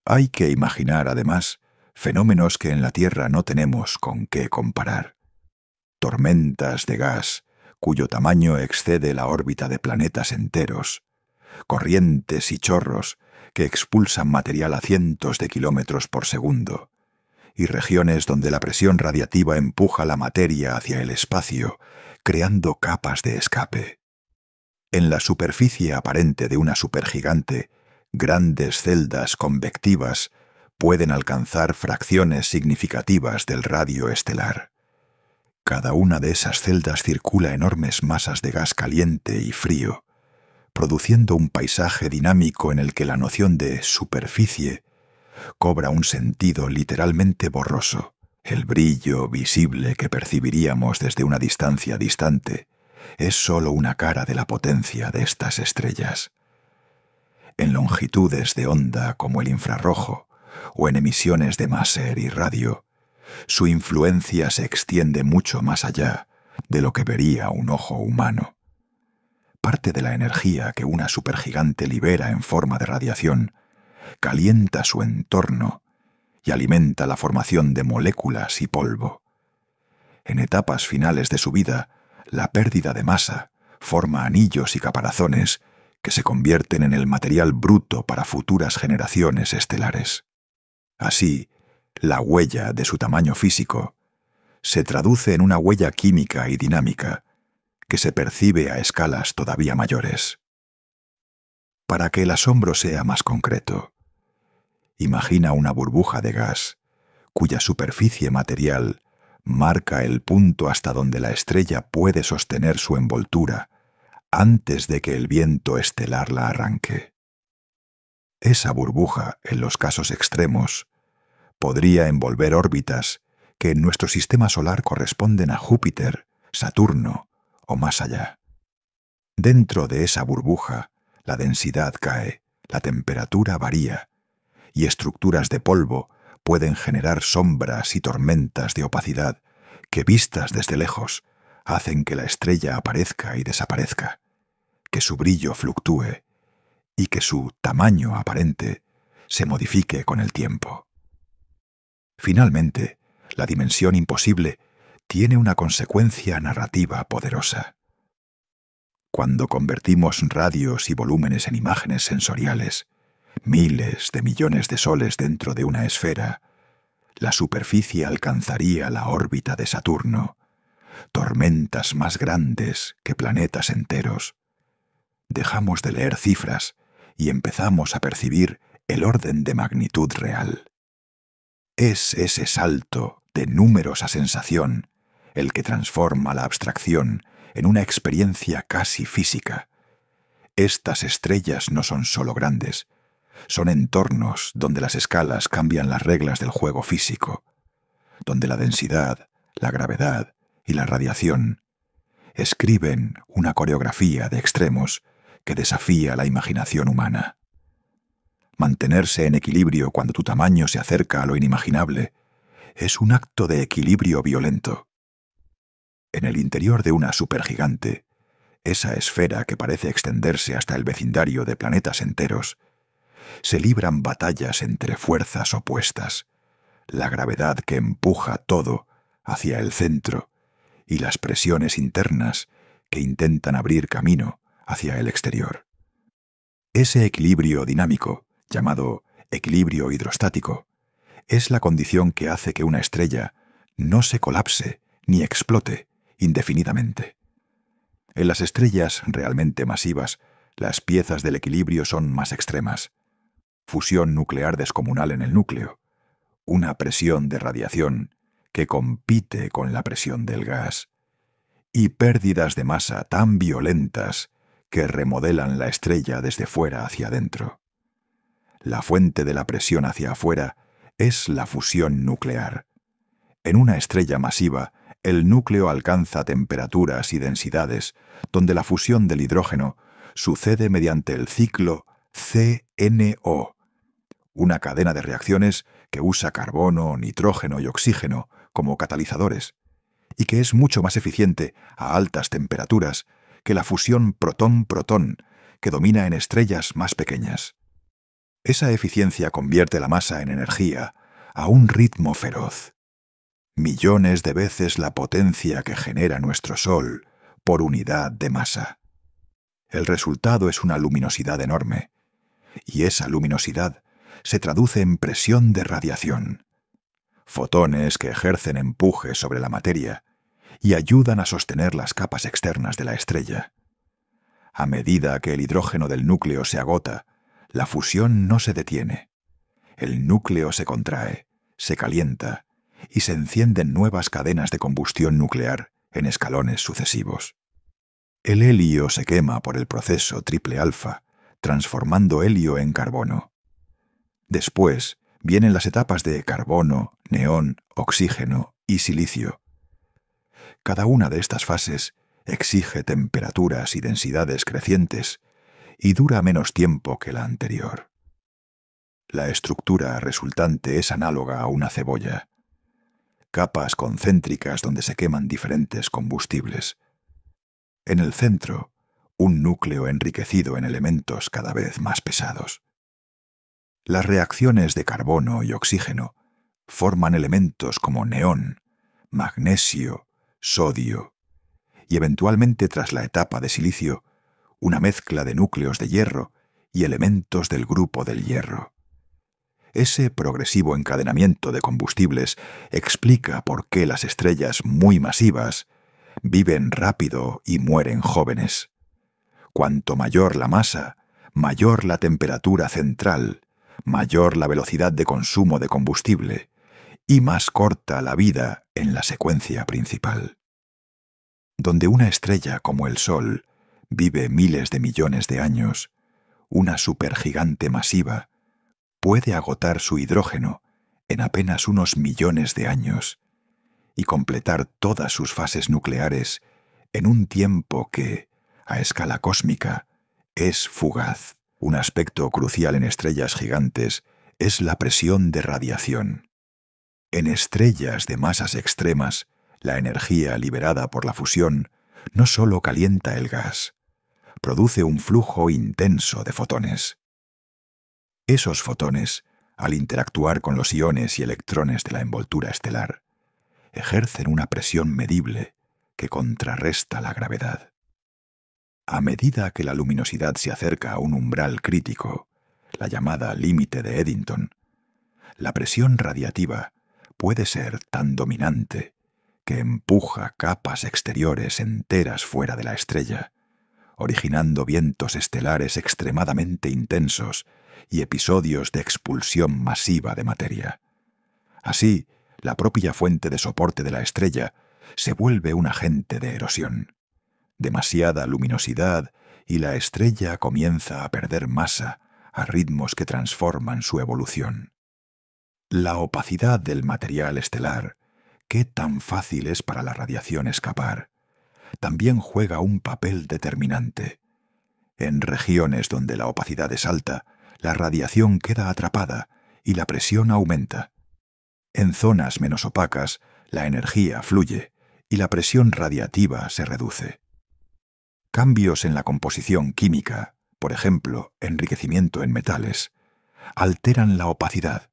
Hay que imaginar, además, fenómenos que en la Tierra no tenemos con qué comparar. Tormentas de gas cuyo tamaño excede la órbita de planetas enteros, corrientes y chorros que expulsan material a cientos de kilómetros por segundo, y regiones donde la presión radiativa empuja la materia hacia el espacio, creando capas de escape. En la superficie aparente de una supergigante, grandes celdas convectivas pueden alcanzar fracciones significativas del radio estelar. Cada una de esas celdas circula enormes masas de gas caliente y frío, produciendo un paisaje dinámico en el que la noción de superficie cobra un sentido literalmente borroso. El brillo visible que percibiríamos desde una distancia distante es sólo una cara de la potencia de estas estrellas. En longitudes de onda como el infrarrojo o en emisiones de máser y radio, su influencia se extiende mucho más allá de lo que vería un ojo humano. Parte de la energía que una supergigante libera en forma de radiación calienta su entorno y alimenta la formación de moléculas y polvo. En etapas finales de su vida, la pérdida de masa forma anillos y caparazones que se convierten en el material bruto para futuras generaciones estelares. Así, la huella de su tamaño físico se traduce en una huella química y dinámica que se percibe a escalas todavía mayores. Para que el asombro sea más concreto, imagina una burbuja de gas cuya superficie material marca el punto hasta donde la estrella puede sostener su envoltura antes de que el viento estelar la arranque. Esa burbuja, en los casos extremos, podría envolver órbitas que en nuestro sistema solar corresponden a Júpiter, Saturno o más allá. Dentro de esa burbuja, la densidad cae, la temperatura varía y estructuras de polvo pueden generar sombras y tormentas de opacidad que, vistas desde lejos, hacen que la estrella aparezca y desaparezca, que su brillo fluctúe y que su tamaño aparente se modifique con el tiempo. Finalmente, la dimensión imposible tiene una consecuencia narrativa poderosa. Cuando convertimos radios y volúmenes en imágenes sensoriales, miles de millones de soles dentro de una esfera, la superficie alcanzaría la órbita de Saturno, tormentas más grandes que planetas enteros. Dejamos de leer cifras y empezamos a percibir el orden de magnitud real. Es ese salto de números a sensación el que transforma la abstracción en una experiencia casi física. Estas estrellas no son solo grandes, son entornos donde las escalas cambian las reglas del juego físico, donde la densidad, la gravedad y la radiación escriben una coreografía de extremos que desafía la imaginación humana. Mantenerse en equilibrio cuando tu tamaño se acerca a lo inimaginable es un acto de equilibrio violento. En el interior de una supergigante, esa esfera que parece extenderse hasta el vecindario de planetas enteros, se libran batallas entre fuerzas opuestas, la gravedad que empuja todo hacia el centro y las presiones internas que intentan abrir camino hacia el exterior. Ese equilibrio dinámico, llamado equilibrio hidrostático, es la condición que hace que una estrella no se colapse ni explote indefinidamente. En las estrellas realmente masivas, las piezas del equilibrio son más extremas. Fusión nuclear descomunal en el núcleo, una presión de radiación que compite con la presión del gas, y pérdidas de masa tan violentas que remodelan la estrella desde fuera hacia adentro. La fuente de la presión hacia afuera es la fusión nuclear. En una estrella masiva, el núcleo alcanza temperaturas y densidades donde la fusión del hidrógeno sucede mediante el ciclo CNO, una cadena de reacciones que usa carbono, nitrógeno y oxígeno como catalizadores, y que es mucho más eficiente a altas temperaturas que la fusión protón-protón que domina en estrellas más pequeñas. Esa eficiencia convierte la masa en energía a un ritmo feroz. Millones de veces la potencia que genera nuestro Sol por unidad de masa. El resultado es una luminosidad enorme, y esa luminosidad se traduce en presión de radiación, fotones que ejercen empuje sobre la materia y ayudan a sostener las capas externas de la estrella. A medida que el hidrógeno del núcleo se agota, la fusión no se detiene. El núcleo se contrae, se calienta y se encienden nuevas cadenas de combustión nuclear en escalones sucesivos. El helio se quema por el proceso triple alfa, transformando helio en carbono. Después vienen las etapas de carbono, neón, oxígeno y silicio. Cada una de estas fases exige temperaturas y densidades crecientes y dura menos tiempo que la anterior. La estructura resultante es análoga a una cebolla. Capas concéntricas donde se queman diferentes combustibles. En el centro, un núcleo enriquecido en elementos cada vez más pesados. Las reacciones de carbono y oxígeno forman elementos como neón, magnesio, sodio y eventualmente, tras la etapa de silicio, una mezcla de núcleos de hierro y elementos del grupo del hierro. Ese progresivo encadenamiento de combustibles explica por qué las estrellas muy masivas viven rápido y mueren jóvenes. Cuanto mayor la masa, mayor la temperatura central, mayor la velocidad de consumo de combustible y más corta la vida en la secuencia principal. Donde una estrella como el Sol vive miles de millones de años, una supergigante masiva puede agotar su hidrógeno en apenas unos millones de años y completar todas sus fases nucleares en un tiempo que, a escala cósmica, es fugaz, Un aspecto crucial en estrellas gigantes es la presión de radiación. En estrellas de masas extremas, la energía liberada por la fusión no solo calienta el gas, produce un flujo intenso de fotones. Esos fotones, al interactuar con los iones y electrones de la envoltura estelar, ejercen una presión medible que contrarresta la gravedad. A medida que la luminosidad se acerca a un umbral crítico, la llamada límite de Eddington, la presión radiativa puede ser tan dominante que empuja capas exteriores enteras fuera de la estrella, originando vientos estelares extremadamente intensos y episodios de expulsión masiva de materia. Así, la propia fuente de soporte de la estrella se vuelve un agente de erosión. Demasiada luminosidad y la estrella comienza a perder masa a ritmos que transforman su evolución. La opacidad del material estelar, qué tan fácil es para la radiación escapar, también juega un papel determinante. En regiones donde la opacidad es alta, la radiación queda atrapada y la presión aumenta. En zonas menos opacas, la energía fluye y la presión radiativa se reduce. Cambios en la composición química, por ejemplo, enriquecimiento en metales, alteran la opacidad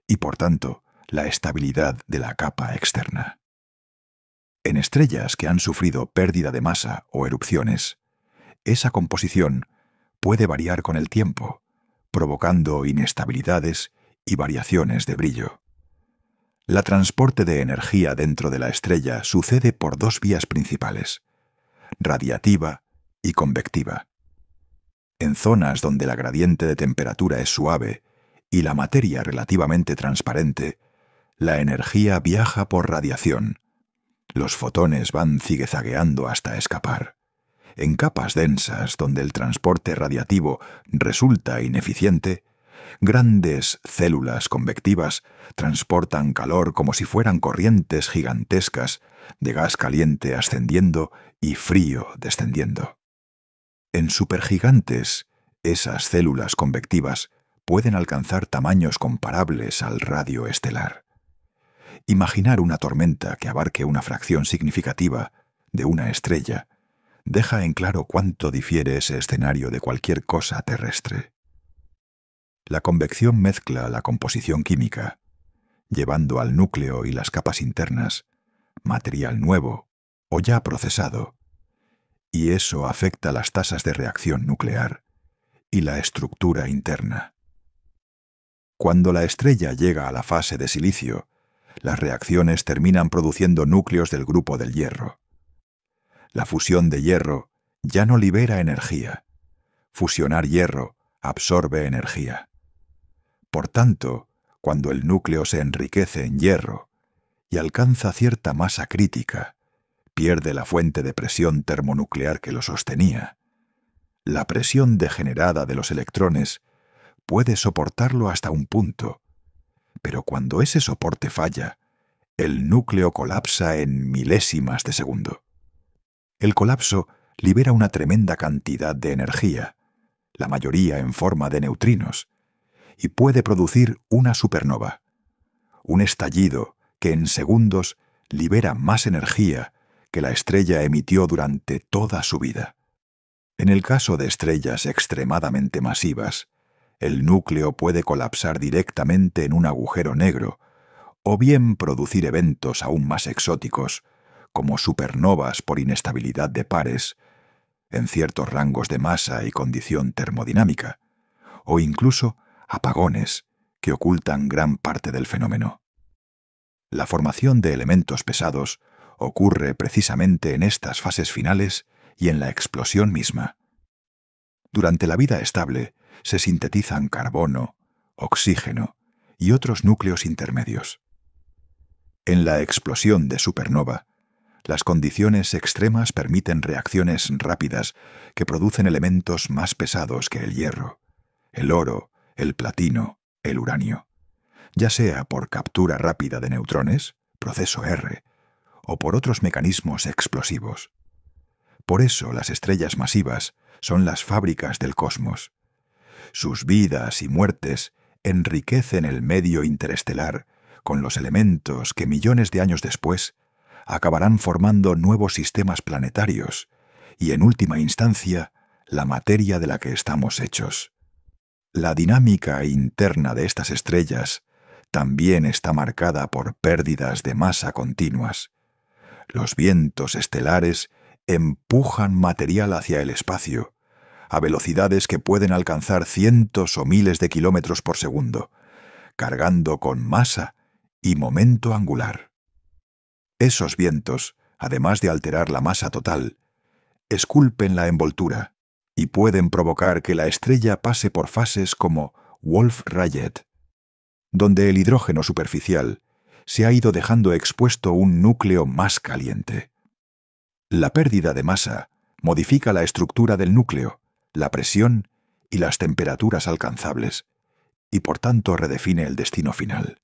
y, por tanto, la estabilidad de la capa externa. En estrellas que han sufrido pérdida de masa o erupciones, esa composición puede variar con el tiempo, provocando inestabilidades y variaciones de brillo. La transporte de energía dentro de la estrella sucede por dos vías principales, radiativa y convectiva. En zonas donde la gradiente de temperatura es suave y la materia relativamente transparente, la energía viaja por radiación. Los fotones van zigue-zagueando hasta escapar. En capas densas donde el transporte radiativo resulta ineficiente, grandes células convectivas transportan calor como si fueran corrientes gigantescas de gas caliente ascendiendo y frío descendiendo. En supergigantes, esas células convectivas pueden alcanzar tamaños comparables al radio estelar. Imaginar una tormenta que abarque una fracción significativa de una estrella deja en claro cuánto difiere ese escenario de cualquier cosa terrestre. La convección mezcla la composición química, llevando al núcleo y las capas internas material nuevo o ya procesado, y eso afecta las tasas de reacción nuclear y la estructura interna. Cuando la estrella llega a la fase de silicio, las reacciones terminan produciendo núcleos del grupo del hierro. La fusión de hierro ya no libera energía. Fusionar hierro absorbe energía. Por tanto, cuando el núcleo se enriquece en hierro y alcanza cierta masa crítica, pierde la fuente de presión termonuclear que lo sostenía. La presión degenerada de los electrones puede soportarlo hasta un punto, pero cuando ese soporte falla, el núcleo colapsa en milésimas de segundo. El colapso libera una tremenda cantidad de energía, la mayoría en forma de neutrinos, y puede producir una supernova, un estallido que en segundos libera más energía que la estrella emitió durante toda su vida. En el caso de estrellas extremadamente masivas, el núcleo puede colapsar directamente en un agujero negro, o bien producir eventos aún más exóticos, como supernovas por inestabilidad de pares, en ciertos rangos de masa y condición termodinámica, o incluso apagones que ocultan gran parte del fenómeno. La formación de elementos pesados ocurre precisamente en estas fases finales y en la explosión misma. Durante la vida estable se sintetizan carbono, oxígeno y otros núcleos intermedios. En la explosión de supernova, las condiciones extremas permiten reacciones rápidas que producen elementos más pesados que el hierro, el oro, el platino, el uranio, ya sea por captura rápida de neutrones, proceso R, o por otros mecanismos explosivos. Por eso las estrellas masivas son las fábricas del cosmos. Sus vidas y muertes enriquecen el medio interestelar con los elementos que millones de años después acabarán formando nuevos sistemas planetarios y, en última instancia, la materia de la que estamos hechos. La dinámica interna de estas estrellas también está marcada por pérdidas de masa continuas. Los vientos estelares empujan material hacia el espacio a velocidades que pueden alcanzar cientos o miles de kilómetros por segundo, cargando con masa y momento angular. Esos vientos, además de alterar la masa total, esculpen la envoltura y pueden provocar que la estrella pase por fases como Wolf-Rayet, donde el hidrógeno superficial se ha ido dejando expuesto un núcleo más caliente. La pérdida de masa modifica la estructura del núcleo, la presión y las temperaturas alcanzables, y por tanto redefine el destino final.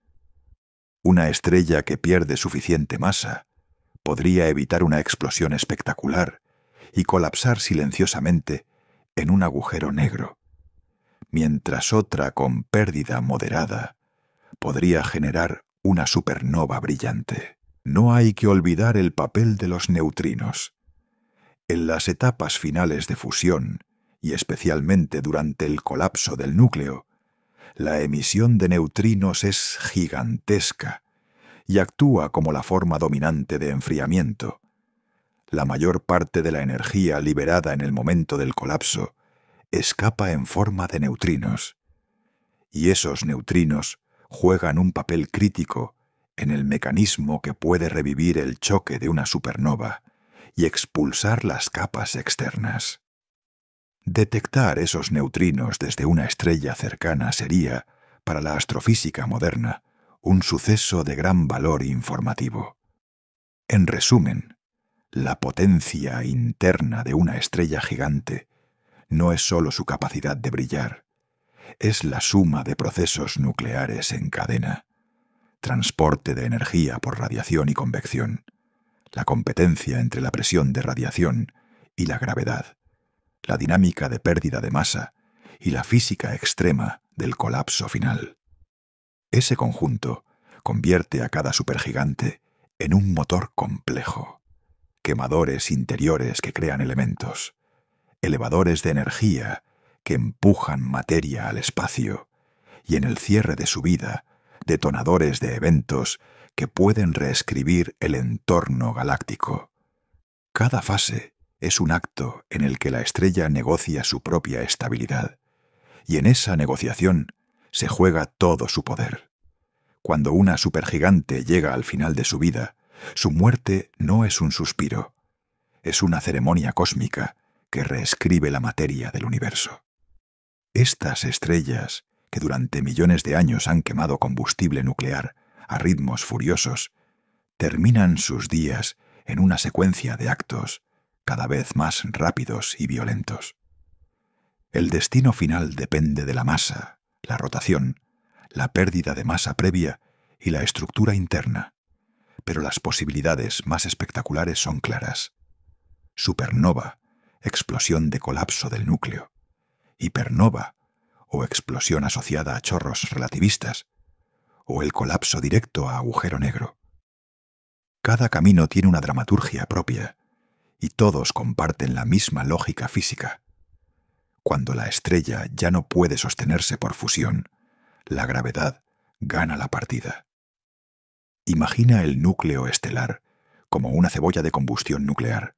Una estrella que pierde suficiente masa podría evitar una explosión espectacular y colapsar silenciosamente en un agujero negro, mientras otra con pérdida moderada podría generar una supernova brillante. No hay que olvidar el papel de los neutrinos. En las etapas finales de fusión, y especialmente durante el colapso del núcleo, la emisión de neutrinos es gigantesca y actúa como la forma dominante de enfriamiento. La mayor parte de la energía liberada en el momento del colapso escapa en forma de neutrinos, y esos neutrinos juegan un papel crítico en el mecanismo que puede revivir el choque de una supernova y expulsar las capas externas. Detectar esos neutrinos desde una estrella cercana sería, para la astrofísica moderna, un suceso de gran valor informativo. En resumen, la potencia interna de una estrella gigante no es sólo su capacidad de brillar, es la suma de procesos nucleares en cadena, transporte de energía por radiación y convección, la competencia entre la presión de radiación y la gravedad, la dinámica de pérdida de masa y la física extrema del colapso final. Ese conjunto convierte a cada supergigante en un motor complejo, quemadores interiores que crean elementos, elevadores de energía que empujan materia al espacio y, en el cierre de su vida, detonadores de eventos que pueden reescribir el entorno galáctico. Cada fase es un acto en el que la estrella negocia su propia estabilidad, y en esa negociación se juega todo su poder. Cuando una supergigante llega al final de su vida, su muerte no es un suspiro, es una ceremonia cósmica que reescribe la materia del universo. Estas estrellas, que durante millones de años han quemado combustible nuclear a ritmos furiosos, terminan sus días en una secuencia de actos cada vez más rápidos y violentos. El destino final depende de la masa, la rotación, la pérdida de masa previa y la estructura interna, pero las posibilidades más espectaculares son claras. Supernova, explosión de colapso del núcleo; hipernova, o explosión asociada a chorros relativistas; o el colapso directo a agujero negro. Cada camino tiene una dramaturgia propia, y todos comparten la misma lógica física. Cuando la estrella ya no puede sostenerse por fusión, la gravedad gana la partida. Imagina el núcleo estelar como una cebolla de combustión nuclear,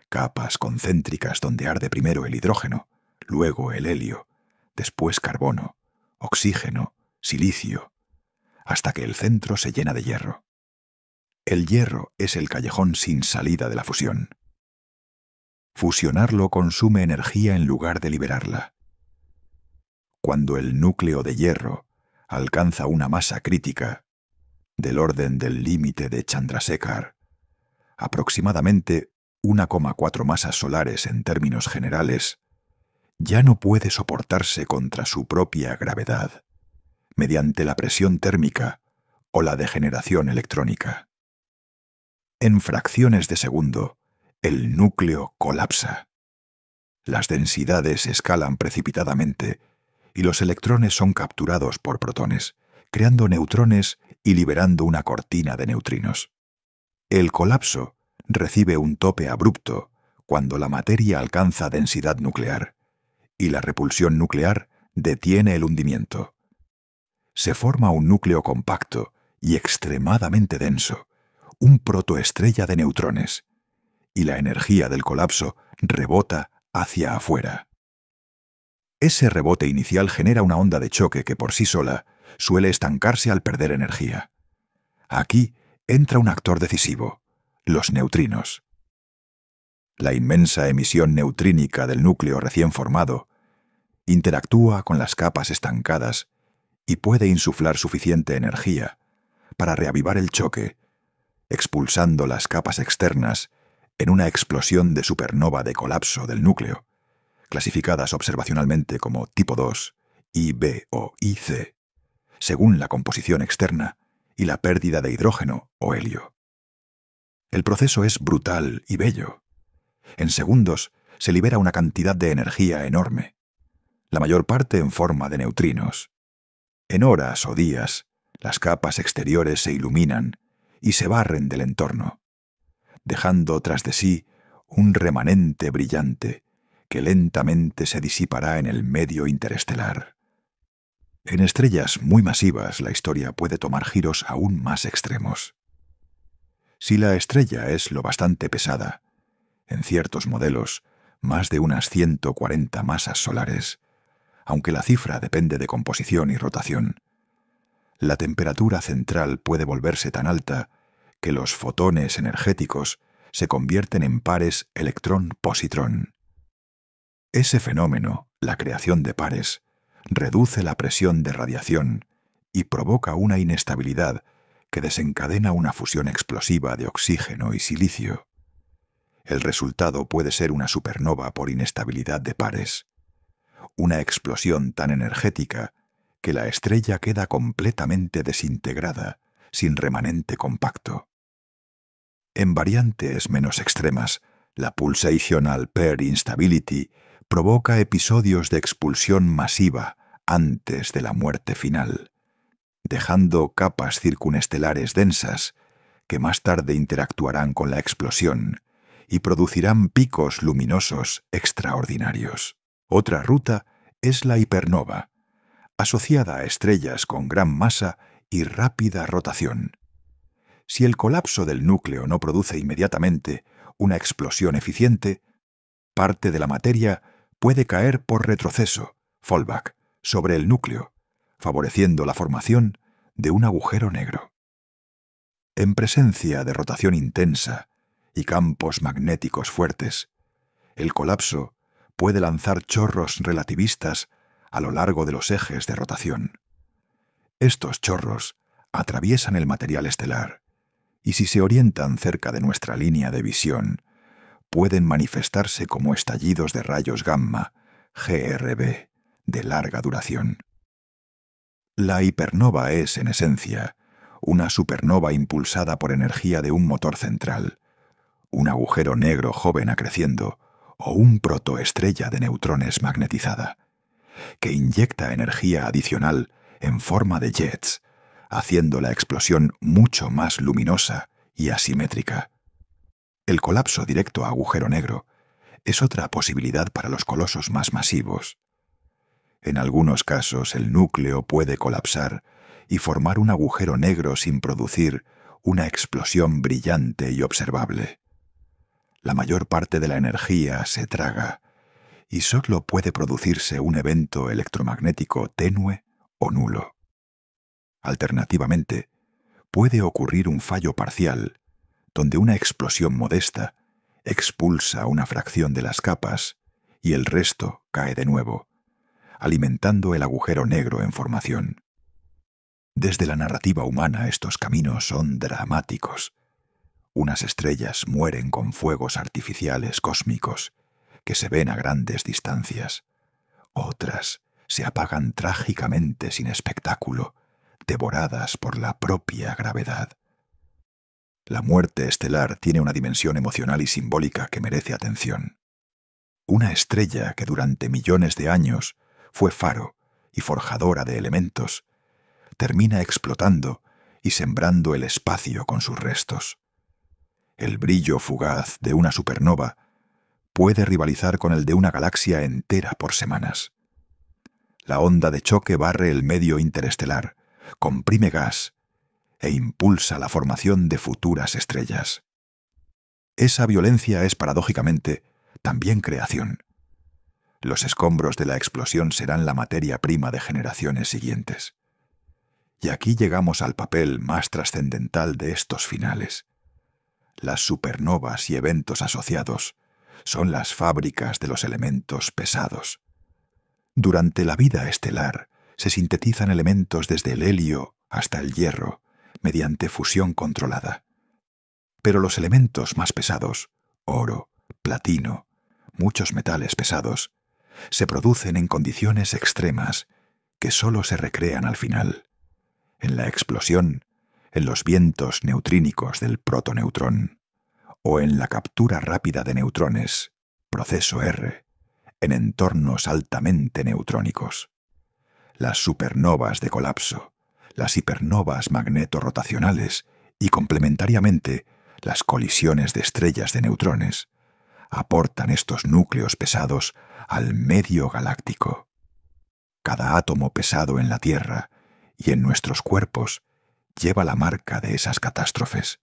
capas concéntricas donde arde primero el hidrógeno, luego el helio, después carbono, oxígeno, silicio, hasta que el centro se llena de hierro. El hierro es el callejón sin salida de la fusión. Fusionarlo consume energía en lugar de liberarla. Cuando el núcleo de hierro alcanza una masa crítica, del orden del límite de Chandrasekhar, aproximadamente 1,4 masas solares en términos generales, ya no puede soportarse contra su propia gravedad, mediante la presión térmica o la degeneración electrónica. En fracciones de segundo, el núcleo colapsa. Las densidades escalan precipitadamente y los electrones son capturados por protones, creando neutrones y liberando una cortina de neutrinos. El colapso recibe un tope abrupto cuando la materia alcanza densidad nuclear, y la repulsión nuclear detiene el hundimiento. Se forma un núcleo compacto y extremadamente denso, un protoestrella de neutrones, y la energía del colapso rebota hacia afuera. Ese rebote inicial genera una onda de choque que por sí sola suele estancarse al perder energía. Aquí entra un actor decisivo, los neutrinos. La inmensa emisión neutrínica del núcleo recién formado interactúa con las capas estancadas y puede insuflar suficiente energía para reavivar el choque, expulsando las capas externas en una explosión de supernova de colapso del núcleo, clasificadas observacionalmente como tipo 2, IB o IC, según la composición externa y la pérdida de hidrógeno o helio. El proceso es brutal y bello. En segundos se libera una cantidad de energía enorme, la mayor parte en forma de neutrinos. En horas o días, las capas exteriores se iluminan y se barren del entorno, dejando tras de sí un remanente brillante que lentamente se disipará en el medio interestelar. En estrellas muy masivas la historia puede tomar giros aún más extremos. Si la estrella es lo bastante pesada, en ciertos modelos, más de unas 140 masas solares, aunque la cifra depende de composición y rotación, la temperatura central puede volverse tan alta que los fotones energéticos se convierten en pares electrón-positrón. Ese fenómeno, la creación de pares, reduce la presión de radiación y provoca una inestabilidad que desencadena una fusión explosiva de oxígeno y silicio. El resultado puede ser una supernova por inestabilidad de pares, una explosión tan energética que la estrella queda completamente desintegrada, sin remanente compacto. En variantes menos extremas, la pulsational pair instability provoca episodios de expulsión masiva antes de la muerte final, dejando capas circunestelares densas que más tarde interactuarán con la explosión y producirán picos luminosos extraordinarios. Otra ruta es la hipernova, asociada a estrellas con gran masa y rápida rotación. Si el colapso del núcleo no produce inmediatamente una explosión eficiente, parte de la materia puede caer por retroceso, fallback, sobre el núcleo, favoreciendo la formación de un agujero negro. En presencia de rotación intensa y campos magnéticos fuertes, el colapso puede lanzar chorros relativistas a lo largo de los ejes de rotación. Estos chorros atraviesan el material estelar y si se orientan cerca de nuestra línea de visión, pueden manifestarse como estallidos de rayos gamma, GRB, de larga duración. La hipernova es, en esencia, una supernova impulsada por energía de un motor central, un agujero negro joven acreciendo o un protoestrella de neutrones magnetizada, que inyecta energía adicional en forma de jets, haciendo la explosión mucho más luminosa y asimétrica. El colapso directo a agujero negro es otra posibilidad para los colosos más masivos. En algunos casos el núcleo puede colapsar y formar un agujero negro sin producir una explosión brillante y observable. La mayor parte de la energía se traga y solo puede producirse un evento electromagnético tenue o nulo. Alternativamente, puede ocurrir un fallo parcial, donde una explosión modesta expulsa una fracción de las capas y el resto cae de nuevo, alimentando el agujero negro en formación. Desde la narrativa humana estos caminos son dramáticos. Unas estrellas mueren con fuegos artificiales cósmicos que se ven a grandes distancias. Otras se apagan trágicamente sin espectáculo, devoradas por la propia gravedad. La muerte estelar tiene una dimensión emocional y simbólica que merece atención. Una estrella que durante millones de años fue faro y forjadora de elementos, termina explotando y sembrando el espacio con sus restos. El brillo fugaz de una supernova puede rivalizar con el de una galaxia entera por semanas. La onda de choque barre el medio interestelar, comprime gas e impulsa la formación de futuras estrellas. Esa violencia es paradójicamente también creación. Los escombros de la explosión serán la materia prima de generaciones siguientes. Y aquí llegamos al papel más trascendental de estos finales. Las supernovas y eventos asociados son las fábricas de los elementos pesados. Durante la vida estelar se sintetizan elementos desde el helio hasta el hierro mediante fusión controlada. Pero los elementos más pesados, oro, platino, muchos metales pesados, se producen en condiciones extremas que solo se recrean al final, en la explosión, en los vientos neutrínicos del protoneutrón, o en la captura rápida de neutrones, proceso R, en entornos altamente neutrónicos. Las supernovas de colapso, las hipernovas magnetorrotacionales y, complementariamente, las colisiones de estrellas de neutrones, aportan estos núcleos pesados al medio galáctico. Cada átomo pesado en la Tierra y en nuestros cuerpos lleva la marca de esas catástrofes.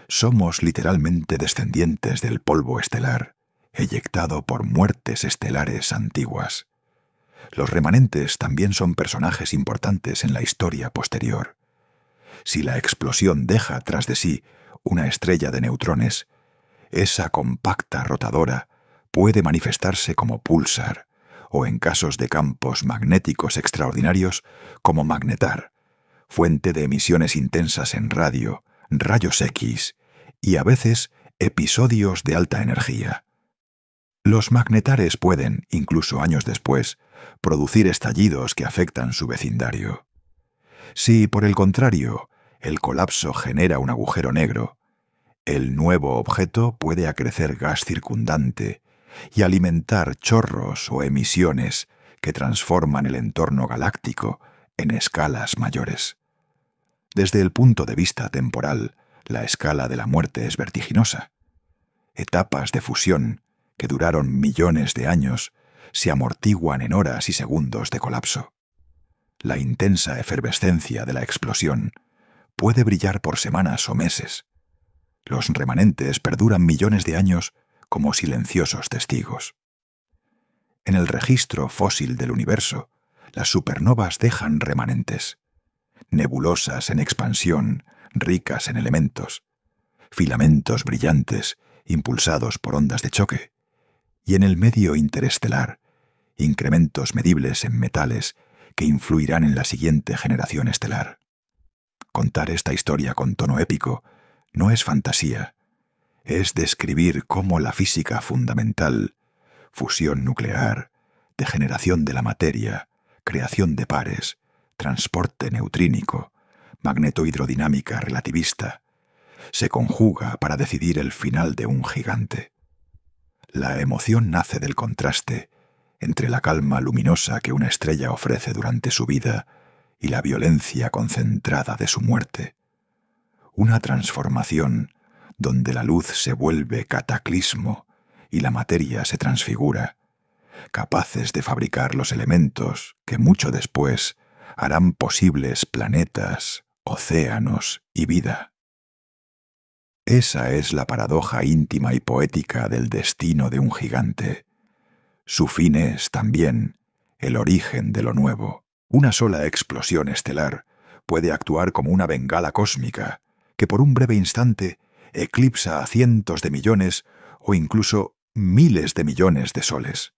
Somos literalmente descendientes del polvo estelar, eyectado por muertes estelares antiguas. Los remanentes también son personajes importantes en la historia posterior. Si la explosión deja tras de sí una estrella de neutrones, esa compacta rotadora puede manifestarse como púlsar, o en casos de campos magnéticos extraordinarios, como magnetar, fuente de emisiones intensas en radio, rayos X y a veces episodios de alta energía. Los magnetares pueden, incluso años después, producir estallidos que afectan su vecindario. Si, por el contrario, el colapso genera un agujero negro, el nuevo objeto puede acrecer gas circundante y alimentar chorros o emisiones que transforman el entorno galáctico en escalas mayores. Desde el punto de vista temporal, la escala de la muerte es vertiginosa. Etapas de fusión que duraron millones de años se amortiguan en horas y segundos de colapso. La intensa efervescencia de la explosión puede brillar por semanas o meses. Los remanentes perduran millones de años como silenciosos testigos. En el registro fósil del universo, las supernovas dejan remanentes, nebulosas en expansión, ricas en elementos, filamentos brillantes impulsados por ondas de choque, y en el medio interestelar, incrementos medibles en metales que influirán en la siguiente generación estelar. Contar esta historia con tono épico no es fantasía, es describir cómo la física fundamental, fusión nuclear, degeneración de la materia, creación de pares, transporte neutrínico, magnetohidrodinámica relativista, se conjuga para decidir el final de un gigante. La emoción nace del contraste entre la calma luminosa que una estrella ofrece durante su vida y la violencia concentrada de su muerte. Una transformación donde la luz se vuelve cataclismo y la materia se transfigura, capaces de fabricar los elementos que mucho después harán posibles planetas, océanos y vida. Esa es la paradoja íntima y poética del destino de un gigante. Su fin es, también, el origen de lo nuevo. Una sola explosión estelar puede actuar como una bengala cósmica que por un breve instante eclipsa a cientos de millones o incluso miles de millones de soles.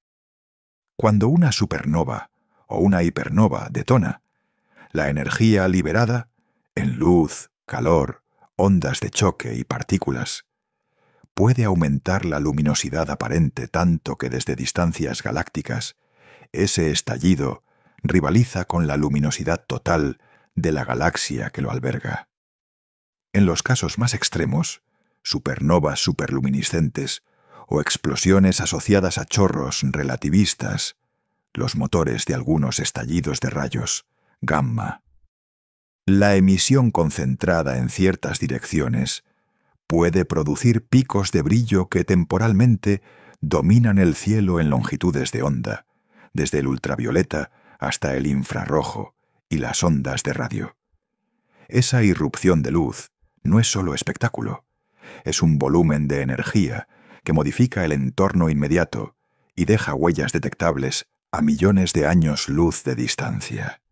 Cuando una supernova o una hipernova detona, la energía liberada, en luz, calor, ondas de choque y partículas, puede aumentar la luminosidad aparente tanto que desde distancias galácticas ese estallido rivaliza con la luminosidad total de la galaxia que lo alberga. En los casos más extremos, supernovas superluminiscentes o explosiones asociadas a chorros relativistas, los motores de algunos estallidos de rayos, gamma. La emisión concentrada en ciertas direcciones puede producir picos de brillo que temporalmente dominan el cielo en longitudes de onda, desde el ultravioleta hasta el infrarrojo y las ondas de radio. Esa irrupción de luz no es solo espectáculo, es un volumen de energía que modifica el entorno inmediato y deja huellas detectables a millones de años luz de distancia.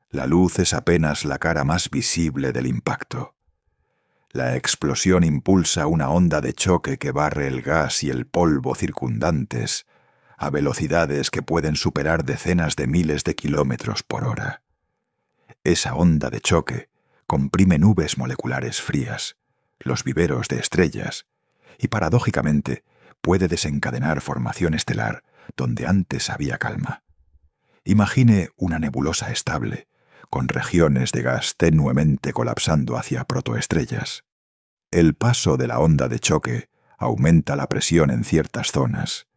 La luz es apenas la cara más visible del impacto. La explosión impulsa una onda de choque que barre el gas y el polvo circundantes a velocidades que pueden superar decenas de miles de kilómetros por hora. Esa onda de choque comprime nubes moleculares frías, los viveros de estrellas, y paradójicamente puede desencadenar formación estelar donde antes había calma. Imagine una nebulosa estable, con regiones de gas tenuemente colapsando hacia protoestrellas. El paso de la onda de choque aumenta la presión en ciertas zonas,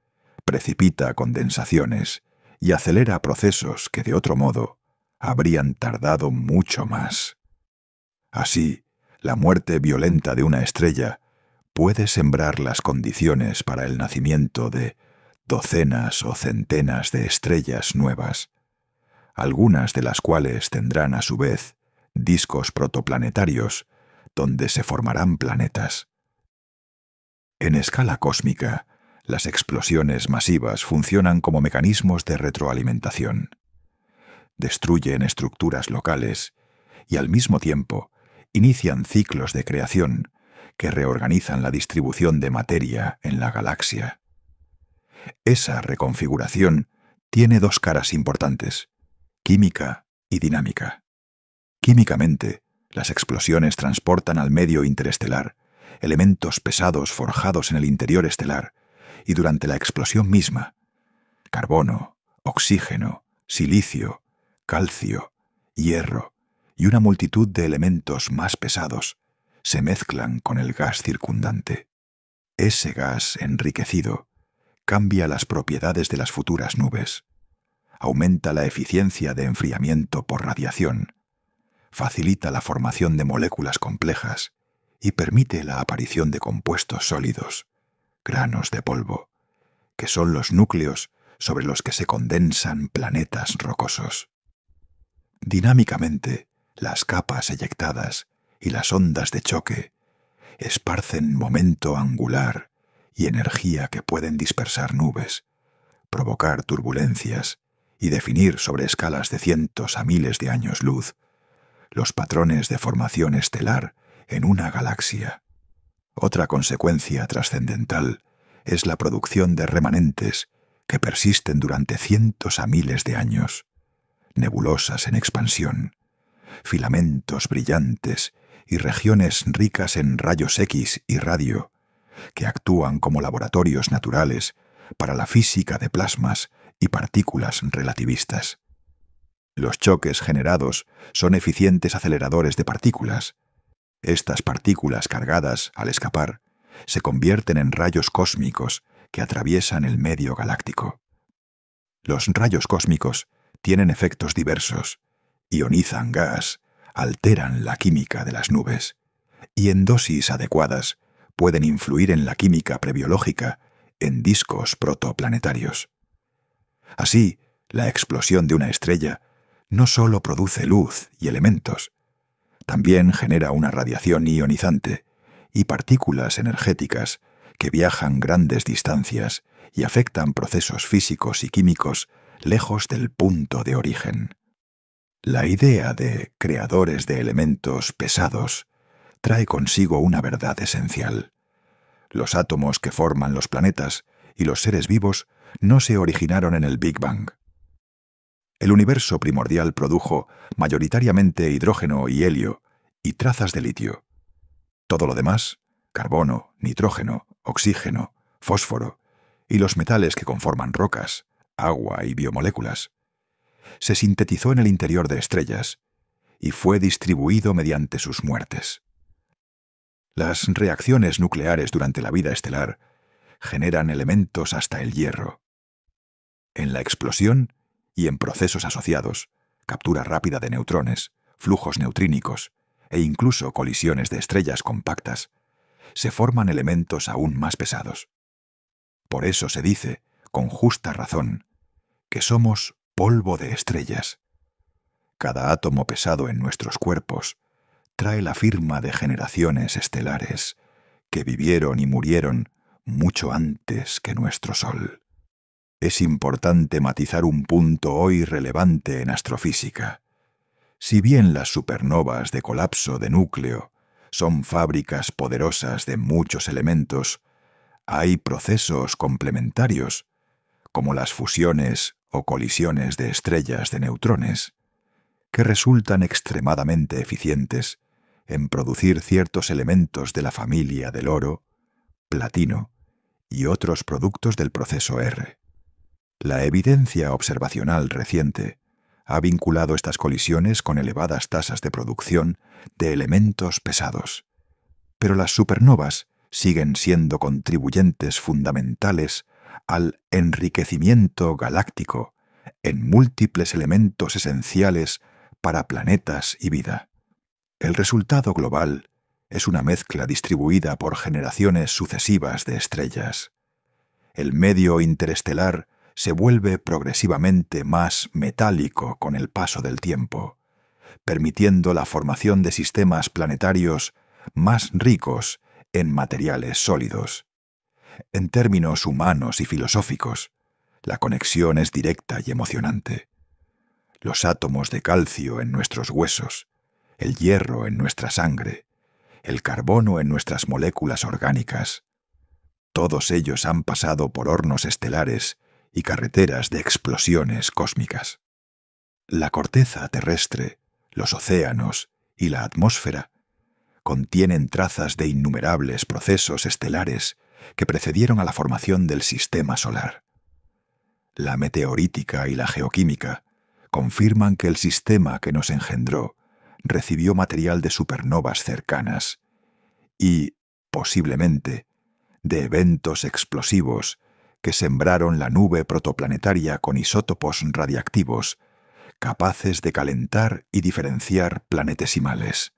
precipita condensaciones y acelera procesos que de otro modo habrían tardado mucho más. Así, la muerte violenta de una estrella puede sembrar las condiciones para el nacimiento de docenas o centenas de estrellas nuevas, algunas de las cuales tendrán a su vez discos protoplanetarios donde se formarán planetas. En escala cósmica, las explosiones masivas funcionan como mecanismos de retroalimentación. Destruyen estructuras locales y al mismo tiempo inician ciclos de creación que reorganizan la distribución de materia en la galaxia. Esa reconfiguración tiene dos caras importantes: química y dinámica. Químicamente, las explosiones transportan al medio interestelar elementos pesados forjados en el interior estelar y durante la explosión misma, carbono, oxígeno, silicio, calcio, hierro y una multitud de elementos más pesados se mezclan con el gas circundante. Ese gas enriquecido cambia las propiedades de las futuras nubes, aumenta la eficiencia de enfriamiento por radiación, facilita la formación de moléculas complejas y permite la aparición de compuestos sólidos, granos de polvo, que son los núcleos sobre los que se condensan planetas rocosos. Dinámicamente, las capas eyectadas y las ondas de choque esparcen momento angular y energía que pueden dispersar nubes, provocar turbulencias y definir sobre escalas de cientos a miles de años luz los patrones de formación estelar en una galaxia. Otra consecuencia trascendental es la producción de remanentes que persisten durante cientos a miles de años, nebulosas en expansión, filamentos brillantes y regiones ricas en rayos X y radio, que actúan como laboratorios naturales para la física de plasmas y partículas relativistas. Los choques generados son eficientes aceleradores de partículas. Estas partículas cargadas, al escapar, se convierten en rayos cósmicos que atraviesan el medio galáctico. Los rayos cósmicos tienen efectos diversos, ionizan gas, alteran la química de las nubes, y en dosis adecuadas pueden influir en la química prebiológica en discos protoplanetarios. Así, la explosión de una estrella no solo produce luz y elementos, también genera una radiación ionizante y partículas energéticas que viajan grandes distancias y afectan procesos físicos y químicos lejos del punto de origen. La idea de creadores de elementos pesados trae consigo una verdad esencial. Los átomos que forman los planetas y los seres vivos no se originaron en el Big Bang. El universo primordial produjo mayoritariamente hidrógeno y helio y trazas de litio. Todo lo demás, carbono, nitrógeno, oxígeno, fósforo y los metales que conforman rocas, agua y biomoléculas, se sintetizó en el interior de estrellas y fue distribuido mediante sus muertes. Las reacciones nucleares durante la vida estelar generan elementos hasta el hierro. En la explosión y en procesos asociados, captura rápida de neutrones, flujos neutrínicos e incluso colisiones de estrellas compactas, se forman elementos aún más pesados. Por eso se dice, con justa razón, que somos polvo de estrellas. Cada átomo pesado en nuestros cuerpos trae la firma de generaciones estelares que vivieron y murieron mucho antes que nuestro Sol. Es importante matizar un punto hoy relevante en astrofísica. Si bien las supernovas de colapso de núcleo son fábricas poderosas de muchos elementos, hay procesos complementarios, como las fusiones o colisiones de estrellas de neutrones, que resultan extremadamente eficientes en producir ciertos elementos de la familia del oro, platino y otros productos del proceso R. La evidencia observacional reciente ha vinculado estas colisiones con elevadas tasas de producción de elementos pesados, pero las supernovas siguen siendo contribuyentes fundamentales al enriquecimiento galáctico en múltiples elementos esenciales para planetas y vida. El resultado global es una mezcla distribuida por generaciones sucesivas de estrellas. El medio interestelar se vuelve progresivamente más metálico con el paso del tiempo, permitiendo la formación de sistemas planetarios más ricos en materiales sólidos. En términos humanos y filosóficos, la conexión es directa y emocionante. Los átomos de calcio en nuestros huesos, el hierro en nuestra sangre, el carbono en nuestras moléculas orgánicas, todos ellos han pasado por hornos estelares y carreteras de explosiones cósmicas. La corteza terrestre, los océanos y la atmósfera contienen trazas de innumerables procesos estelares que precedieron a la formación del sistema solar. La meteorítica y la geoquímica confirman que el sistema que nos engendró recibió material de supernovas cercanas y, posiblemente, de eventos explosivos que sembraron la nube protoplanetaria con isótopos radiactivos capaces de calentar y diferenciar planetesimales.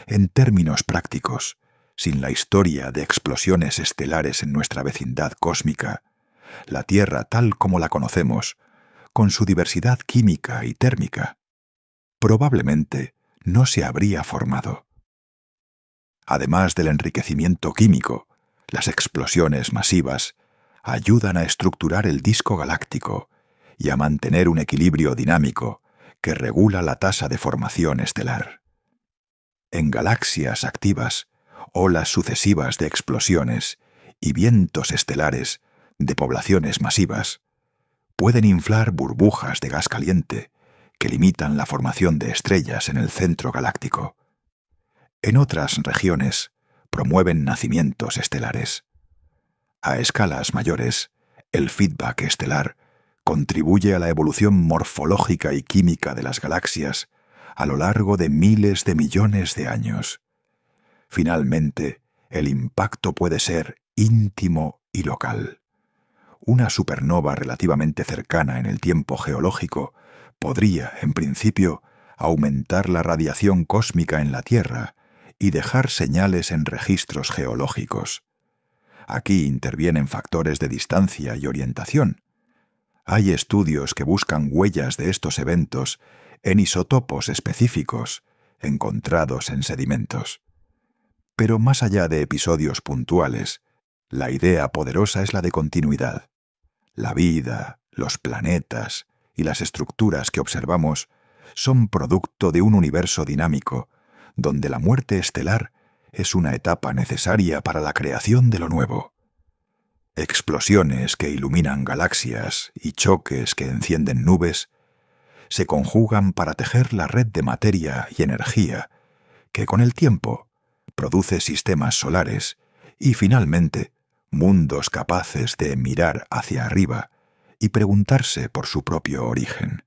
En términos prácticos, sin la historia de explosiones estelares en nuestra vecindad cósmica, la Tierra tal como la conocemos, con su diversidad química y térmica, probablemente no se habría formado. Además del enriquecimiento químico, las explosiones masivas ayudan a estructurar el disco galáctico y a mantener un equilibrio dinámico que regula la tasa de formación estelar. En galaxias activas, olas sucesivas de explosiones y vientos estelares de poblaciones masivas pueden inflar burbujas de gas caliente que limitan la formación de estrellas en el centro galáctico. En otras regiones, promueven nacimientos estelares. A escalas mayores, el feedback estelar contribuye a la evolución morfológica y química de las galaxias a lo largo de miles de millones de años. Finalmente, el impacto puede ser íntimo y local. Una supernova relativamente cercana en el tiempo geológico podría, en principio, aumentar la radiación cósmica en la Tierra y dejar señales en registros geológicos. Aquí intervienen factores de distancia y orientación. Hay estudios que buscan huellas de estos eventos en isótopos específicos encontrados en sedimentos. Pero más allá de episodios puntuales, la idea poderosa es la de continuidad. La vida, los planetas y las estructuras que observamos son producto de un universo dinámico, donde la muerte estelar es una etapa necesaria para la creación de lo nuevo. Explosiones que iluminan galaxias y choques que encienden nubes se conjugan para tejer la red de materia y energía que con el tiempo produce sistemas solares y finalmente mundos capaces de mirar hacia arriba y preguntarse por su propio origen.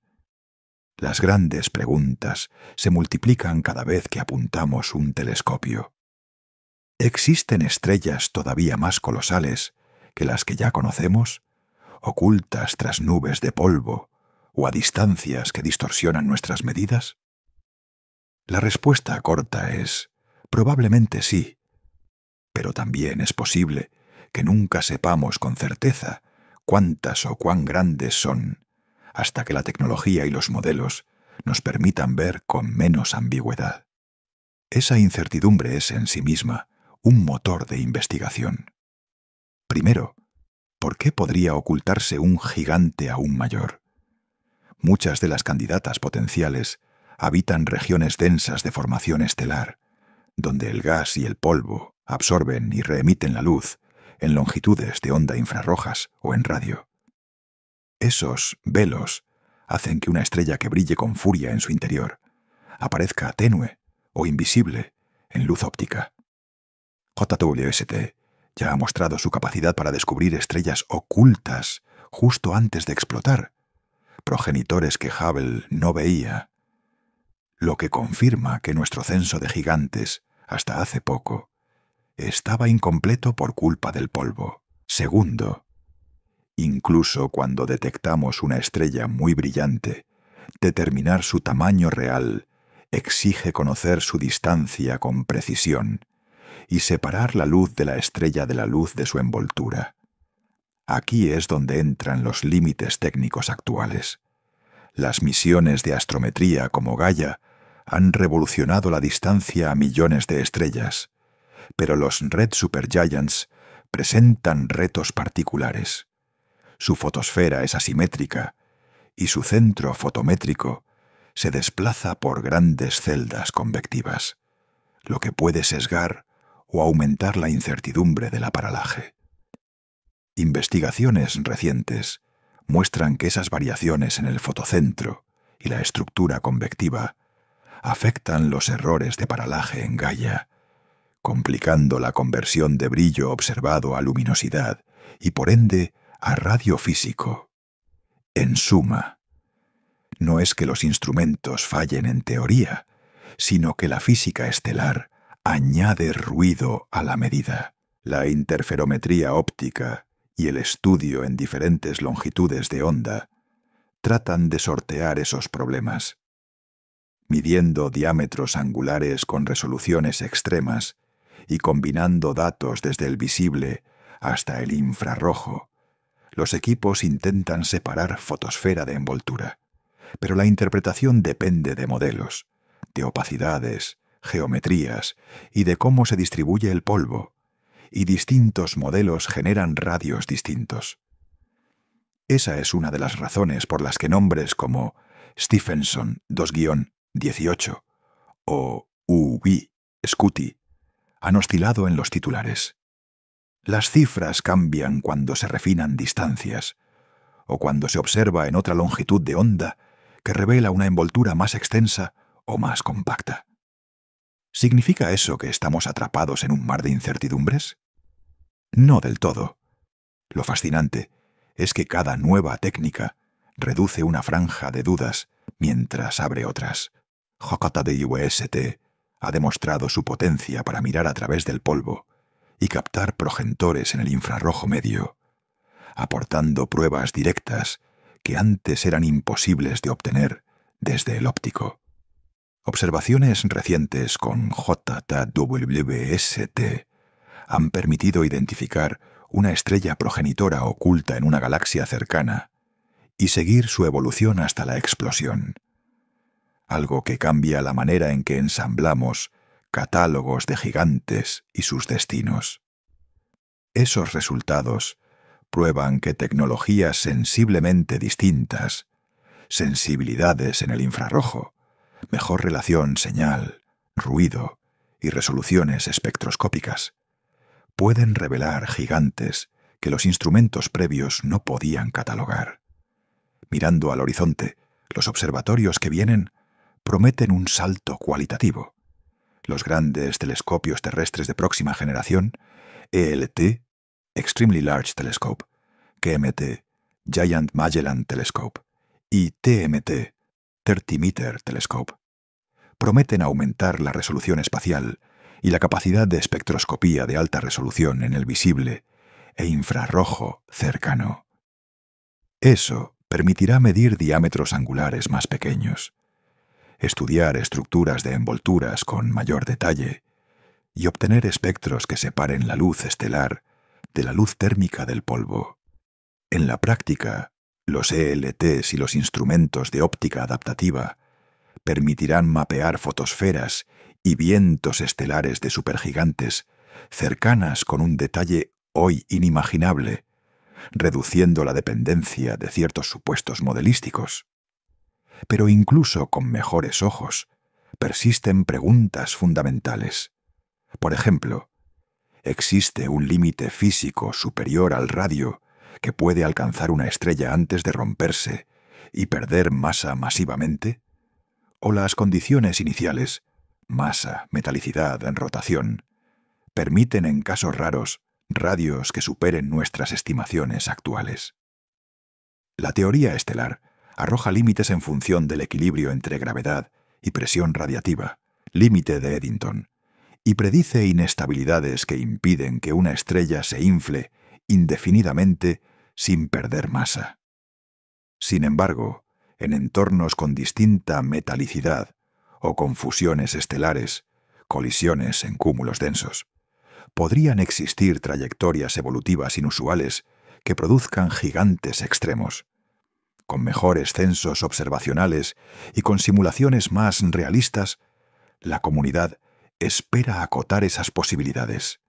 Las grandes preguntas se multiplican cada vez que apuntamos un telescopio. ¿Existen estrellas todavía más colosales que las que ya conocemos? ocultas tras nubes de polvo o a distancias que distorsionan nuestras medidas? La respuesta corta es probablemente sí, pero también es posible que nunca sepamos con certeza cuántas o cuán grandes son, hasta que la tecnología y los modelos nos permitan ver con menos ambigüedad. Esa incertidumbre es en sí misma un motor de investigación. Primero, ¿por qué podría ocultarse un gigante aún mayor? Muchas de las candidatas potenciales habitan regiones densas de formación estelar, donde el gas y el polvo absorben y reemiten la luz en longitudes de onda infrarrojas o en radio. Esos velos hacen que una estrella que brille con furia en su interior aparezca tenue o invisible en luz óptica. JWST ya ha mostrado su capacidad para descubrir estrellas ocultas justo antes de explotar, progenitores que Hubble no veía, lo que confirma que nuestro censo de gigantes, hasta hace poco, estaba incompleto por culpa del polvo. Segundo, incluso cuando detectamos una estrella muy brillante, determinar su tamaño real exige conocer su distancia con precisión y separar la luz de la estrella de la luz de su envoltura. Aquí es donde entran los límites técnicos actuales. Las misiones de astrometría como Gaia han revolucionado la distancia a millones de estrellas, pero los Red Supergiants presentan retos particulares. Su fotosfera es asimétrica y su centro fotométrico se desplaza por grandes celdas convectivas, lo que puede sesgar o aumentar la incertidumbre del aparalaje. Investigaciones recientes muestran que esas variaciones en el fotocentro y la estructura convectiva afectan los errores de paralaje en Gaia, complicando la conversión de brillo observado a luminosidad y por ende a radio físico. En suma, no es que los instrumentos fallen en teoría, sino que la física estelar añade ruido a la medida. La interferometría óptica y el estudio en diferentes longitudes de onda tratan de sortear esos problemas. Midiendo diámetros angulares con resoluciones extremas y combinando datos desde el visible hasta el infrarrojo, los equipos intentan separar fotosfera de envoltura, pero la interpretación depende de modelos, de opacidades, geometrías y de cómo se distribuye el polvo, y distintos modelos generan radios distintos. Esa es una de las razones por las que nombres como Stephenson 2-18 o UV Scuti han oscilado en los titulares. Las cifras cambian cuando se refinan distancias o cuando se observa en otra longitud de onda que revela una envoltura más extensa o más compacta. ¿Significa eso que estamos atrapados en un mar de incertidumbres? No del todo. Lo fascinante es que cada nueva técnica reduce una franja de dudas mientras abre otras. JWST ha demostrado su potencia para mirar a través del polvo y captar progenitores en el infrarrojo medio, aportando pruebas directas que antes eran imposibles de obtener desde el óptico. Observaciones recientes con JWST han permitido identificar una estrella progenitora oculta en una galaxia cercana y seguir su evolución hasta la explosión, algo que cambia la manera en que ensamblamos catálogos de gigantes y sus destinos. Esos resultados prueban que tecnologías sensiblemente distintas, sensibilidades en el infrarrojo, mejor relación señal, ruido y resoluciones espectroscópicas, pueden revelar gigantes que los instrumentos previos no podían catalogar. Mirando al horizonte, los observatorios que vienen prometen un salto cualitativo. Los grandes telescopios terrestres de próxima generación, ELT, Extremely Large Telescope, GMT, Giant Magellan Telescope, y TMT, 30 Meter Telescope, prometen aumentar la resolución espacial y la capacidad de espectroscopía de alta resolución en el visible e infrarrojo cercano. Eso permitirá medir diámetros angulares más pequeños, estudiar estructuras de envolturas con mayor detalle y obtener espectros que separen la luz estelar de la luz térmica del polvo. En la práctica, los ELTs y los instrumentos de óptica adaptativa permitirán mapear fotosferas y vientos estelares de supergigantes cercanas con un detalle hoy inimaginable, reduciendo la dependencia de ciertos supuestos modelísticos. Pero incluso con mejores ojos, persisten preguntas fundamentales. Por ejemplo, ¿existe un límite físico superior al radio que puede alcanzar una estrella antes de romperse y perder masa masivamente? ¿O las condiciones iniciales, masa, metalicidad, rotación, permiten en casos raros radios que superen nuestras estimaciones actuales? La teoría estelar arroja límites en función del equilibrio entre gravedad y presión radiativa, límite de Eddington, y predice inestabilidades que impiden que una estrella se infle indefinidamente sin perder masa. Sin embargo, en entornos con distinta metalicidad o con fusiones estelares, colisiones en cúmulos densos, podrían existir trayectorias evolutivas inusuales que produzcan gigantes extremos. Con mejores censos observacionales y con simulaciones más realistas, la comunidad espera acotar esas posibilidades.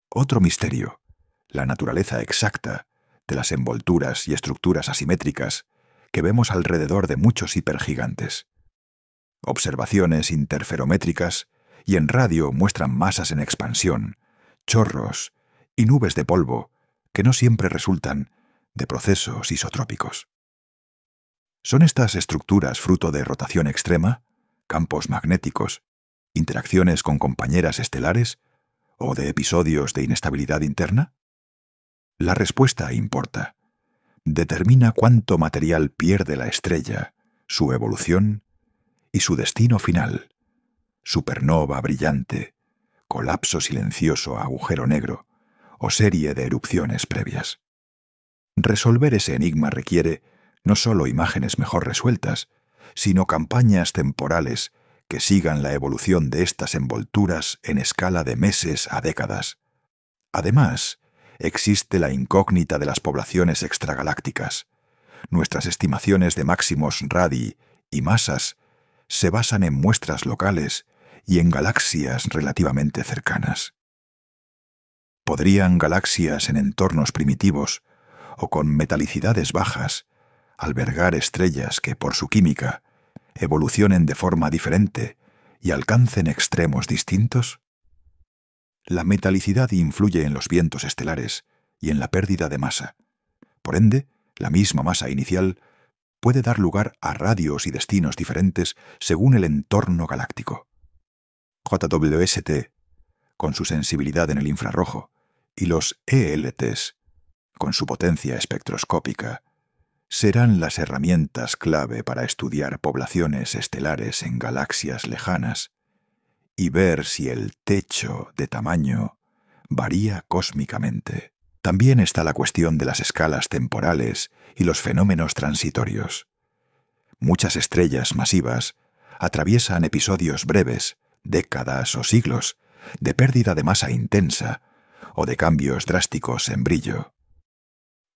Otro misterio, la naturaleza exacta de las envolturas y estructuras asimétricas que vemos alrededor de muchos hipergigantes. Observaciones interferométricas y en radio muestran masas en expansión, chorros y nubes de polvo que no siempre resultan de procesos isotrópicos. ¿Son estas estructuras fruto de rotación extrema, campos magnéticos, interacciones con compañeras estelares o de episodios de inestabilidad interna? La respuesta importa. Determina cuánto material pierde la estrella, su evolución y su destino final, supernova brillante, colapso silencioso a agujero negro o serie de erupciones previas. Resolver ese enigma requiere no solo imágenes mejor resueltas, sino campañas temporales que sigan la evolución de estas envolturas en escala de meses a décadas. Además, existe la incógnita de las poblaciones extragalácticas. Nuestras estimaciones de máximos radii y masas se basan en muestras locales y en galaxias relativamente cercanas. ¿Podrían galaxias en entornos primitivos o con metalicidades bajas albergar estrellas que, por su química, evolucionen de forma diferente y alcancen extremos distintos? La metalicidad influye en los vientos estelares y en la pérdida de masa. Por ende, la misma masa inicial puede dar lugar a radios y destinos diferentes según el entorno galáctico. JWST, con su sensibilidad en el infrarrojo, y los ELTs, con su potencia espectroscópica, serán las herramientas clave para estudiar poblaciones estelares en galaxias lejanas y ver si el techo de tamaño varía cósmicamente. También está la cuestión de las escalas temporales y los fenómenos transitorios. Muchas estrellas masivas atraviesan episodios breves, décadas o siglos, de pérdida de masa intensa o de cambios drásticos en brillo.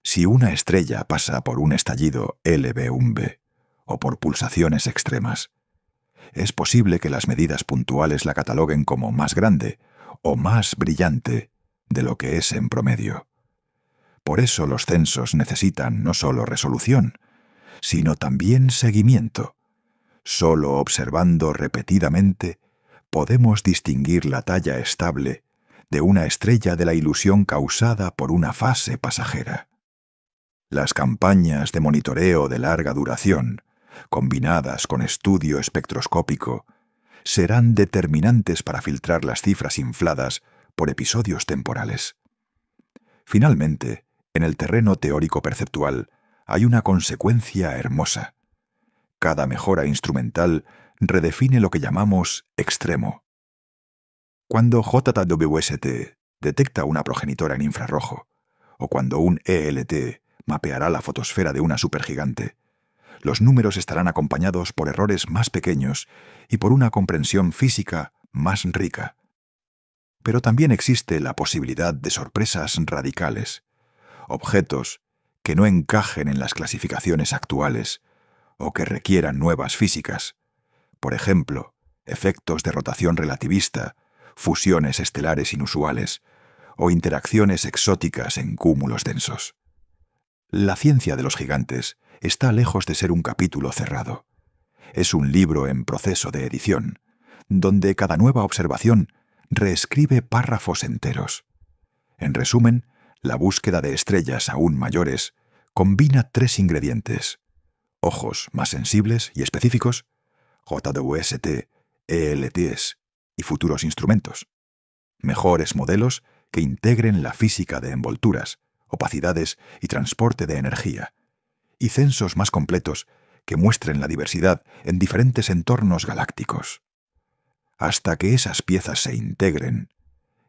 Si una estrella pasa por un estallido LB1b o por pulsaciones extremas, es posible que las medidas puntuales la cataloguen como más grande o más brillante de lo que es en promedio. Por eso los censos necesitan no solo resolución, sino también seguimiento. Solo observando repetidamente podemos distinguir la talla estable de una estrella de la ilusión causada por una fase pasajera. Las campañas de monitoreo de larga duración, combinadas con estudio espectroscópico, serán determinantes para filtrar las cifras infladas por episodios temporales. Finalmente, en el terreno teórico-perceptual hay una consecuencia hermosa. Cada mejora instrumental redefine lo que llamamos extremo. Cuando JWST detecta una progenitora en infrarrojo, o cuando un ELT mapeará la fotosfera de una supergigante. Los números estarán acompañados por errores más pequeños y por una comprensión física más rica. Pero también existe la posibilidad de sorpresas radicales, objetos que no encajen en las clasificaciones actuales o que requieran nuevas físicas. Por ejemplo, efectos de rotación relativista, fusiones estelares inusuales o interacciones exóticas en cúmulos densos. La ciencia de los gigantes está lejos de ser un capítulo cerrado. Es un libro en proceso de edición, donde cada nueva observación reescribe párrafos enteros. En resumen, la búsqueda de estrellas aún mayores combina 3 ingredientes: ojos más sensibles y específicos, JWST, ELTs y futuros instrumentos, mejores modelos que integren la física de envolturas, opacidades y transporte de energía, y censos más completos que muestren la diversidad en diferentes entornos galácticos. Hasta que esas piezas se integren,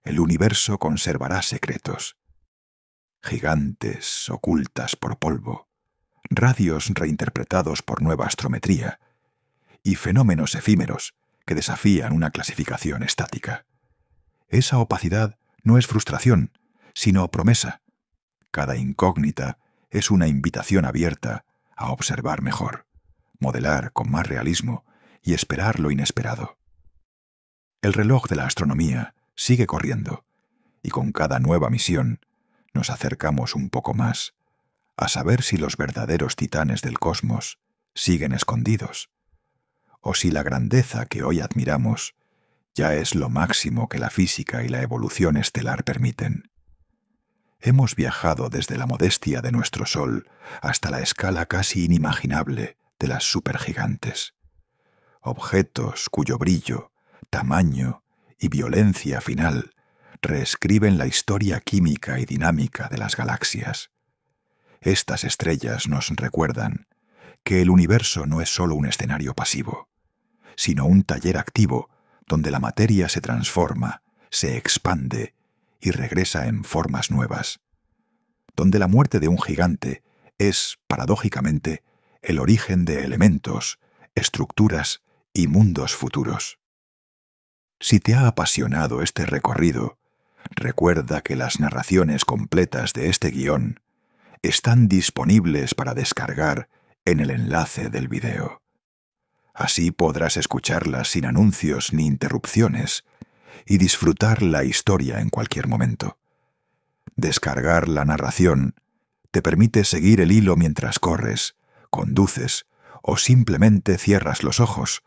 el universo conservará secretos. Gigantes ocultas por polvo, radios reinterpretados por nueva astrometría y fenómenos efímeros que desafían una clasificación estática. Esa opacidad no es frustración, sino promesa. Cada incógnita es una invitación abierta a observar mejor, modelar con más realismo y esperar lo inesperado. El reloj de la astronomía sigue corriendo, y con cada nueva misión nos acercamos un poco más a saber si los verdaderos titanes del cosmos siguen escondidos, o si la grandeza que hoy admiramos ya es lo máximo que la física y la evolución estelar permiten. Hemos viajado desde la modestia de nuestro Sol hasta la escala casi inimaginable de las supergigantes. Objetos cuyo brillo, tamaño y violencia final reescriben la historia química y dinámica de las galaxias. Estas estrellas nos recuerdan que el universo no es solo un escenario pasivo, sino un taller activo donde la materia se transforma, se expande y regresa en formas nuevas, donde la muerte de un gigante es, paradójicamente, el origen de elementos, estructuras y mundos futuros. Si te ha apasionado este recorrido, recuerda que las narraciones completas de este guión están disponibles para descargar en el enlace del video. Así podrás escucharlas sin anuncios ni interrupciones y disfrutar la historia en cualquier momento. Descargar la narración te permite seguir el hilo mientras corres, conduces o simplemente cierras los ojos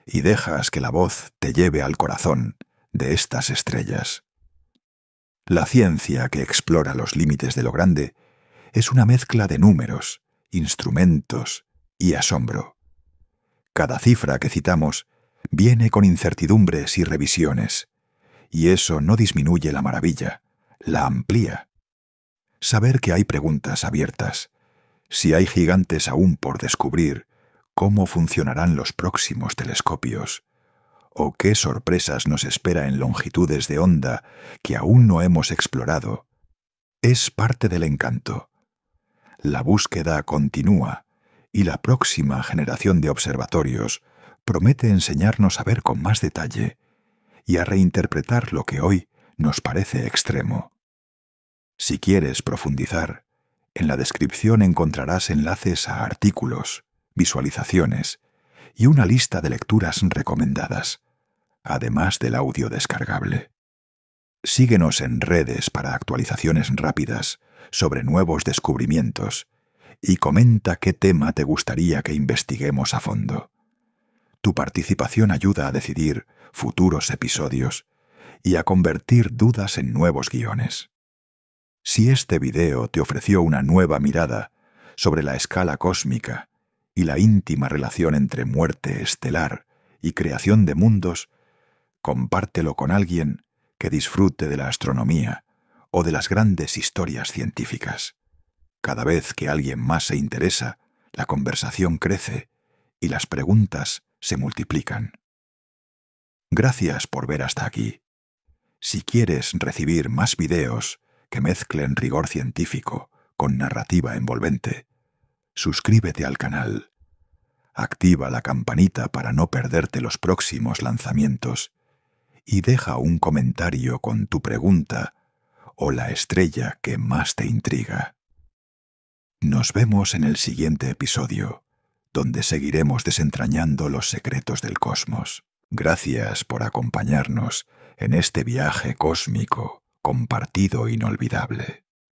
y dejas que la voz te lleve al corazón de estas estrellas. La ciencia que explora los límites de lo grande es una mezcla de números, instrumentos y asombro. Cada cifra que citamos viene con incertidumbres y revisiones, y eso no disminuye la maravilla, la amplía. Saber que hay preguntas abiertas, si hay gigantes aún por descubrir, cómo funcionarán los próximos telescopios, o qué sorpresas nos espera en longitudes de onda que aún no hemos explorado, es parte del encanto. La búsqueda continúa y la próxima generación de observatorios promete enseñarnos a ver con más detalle y a reinterpretar lo que hoy nos parece extremo. Si quieres profundizar, en la descripción encontrarás enlaces a artículos, visualizaciones y una lista de lecturas recomendadas, además del audio descargable. Síguenos en redes para actualizaciones rápidas sobre nuevos descubrimientos y comenta qué tema te gustaría que investiguemos a fondo. Tu participación ayuda a decidir futuros episodios y a convertir dudas en nuevos guiones. Si este video te ofreció una nueva mirada sobre la escala cósmica y la íntima relación entre muerte estelar y creación de mundos, compártelo con alguien que disfrute de la astronomía o de las grandes historias científicas. Cada vez que alguien más se interesa, la conversación crece y las preguntas se multiplican. Gracias por ver hasta aquí. Si quieres recibir más videos que mezclen rigor científico con narrativa envolvente. Suscríbete al canal. Activa la campanita para no perderte los próximos lanzamientos y deja un comentario con tu pregunta o la estrella que más te intriga. Nos vemos en el siguiente episodio, donde seguiremos desentrañando los secretos del cosmos. Gracias por acompañarnos en este viaje cósmico compartido inolvidable.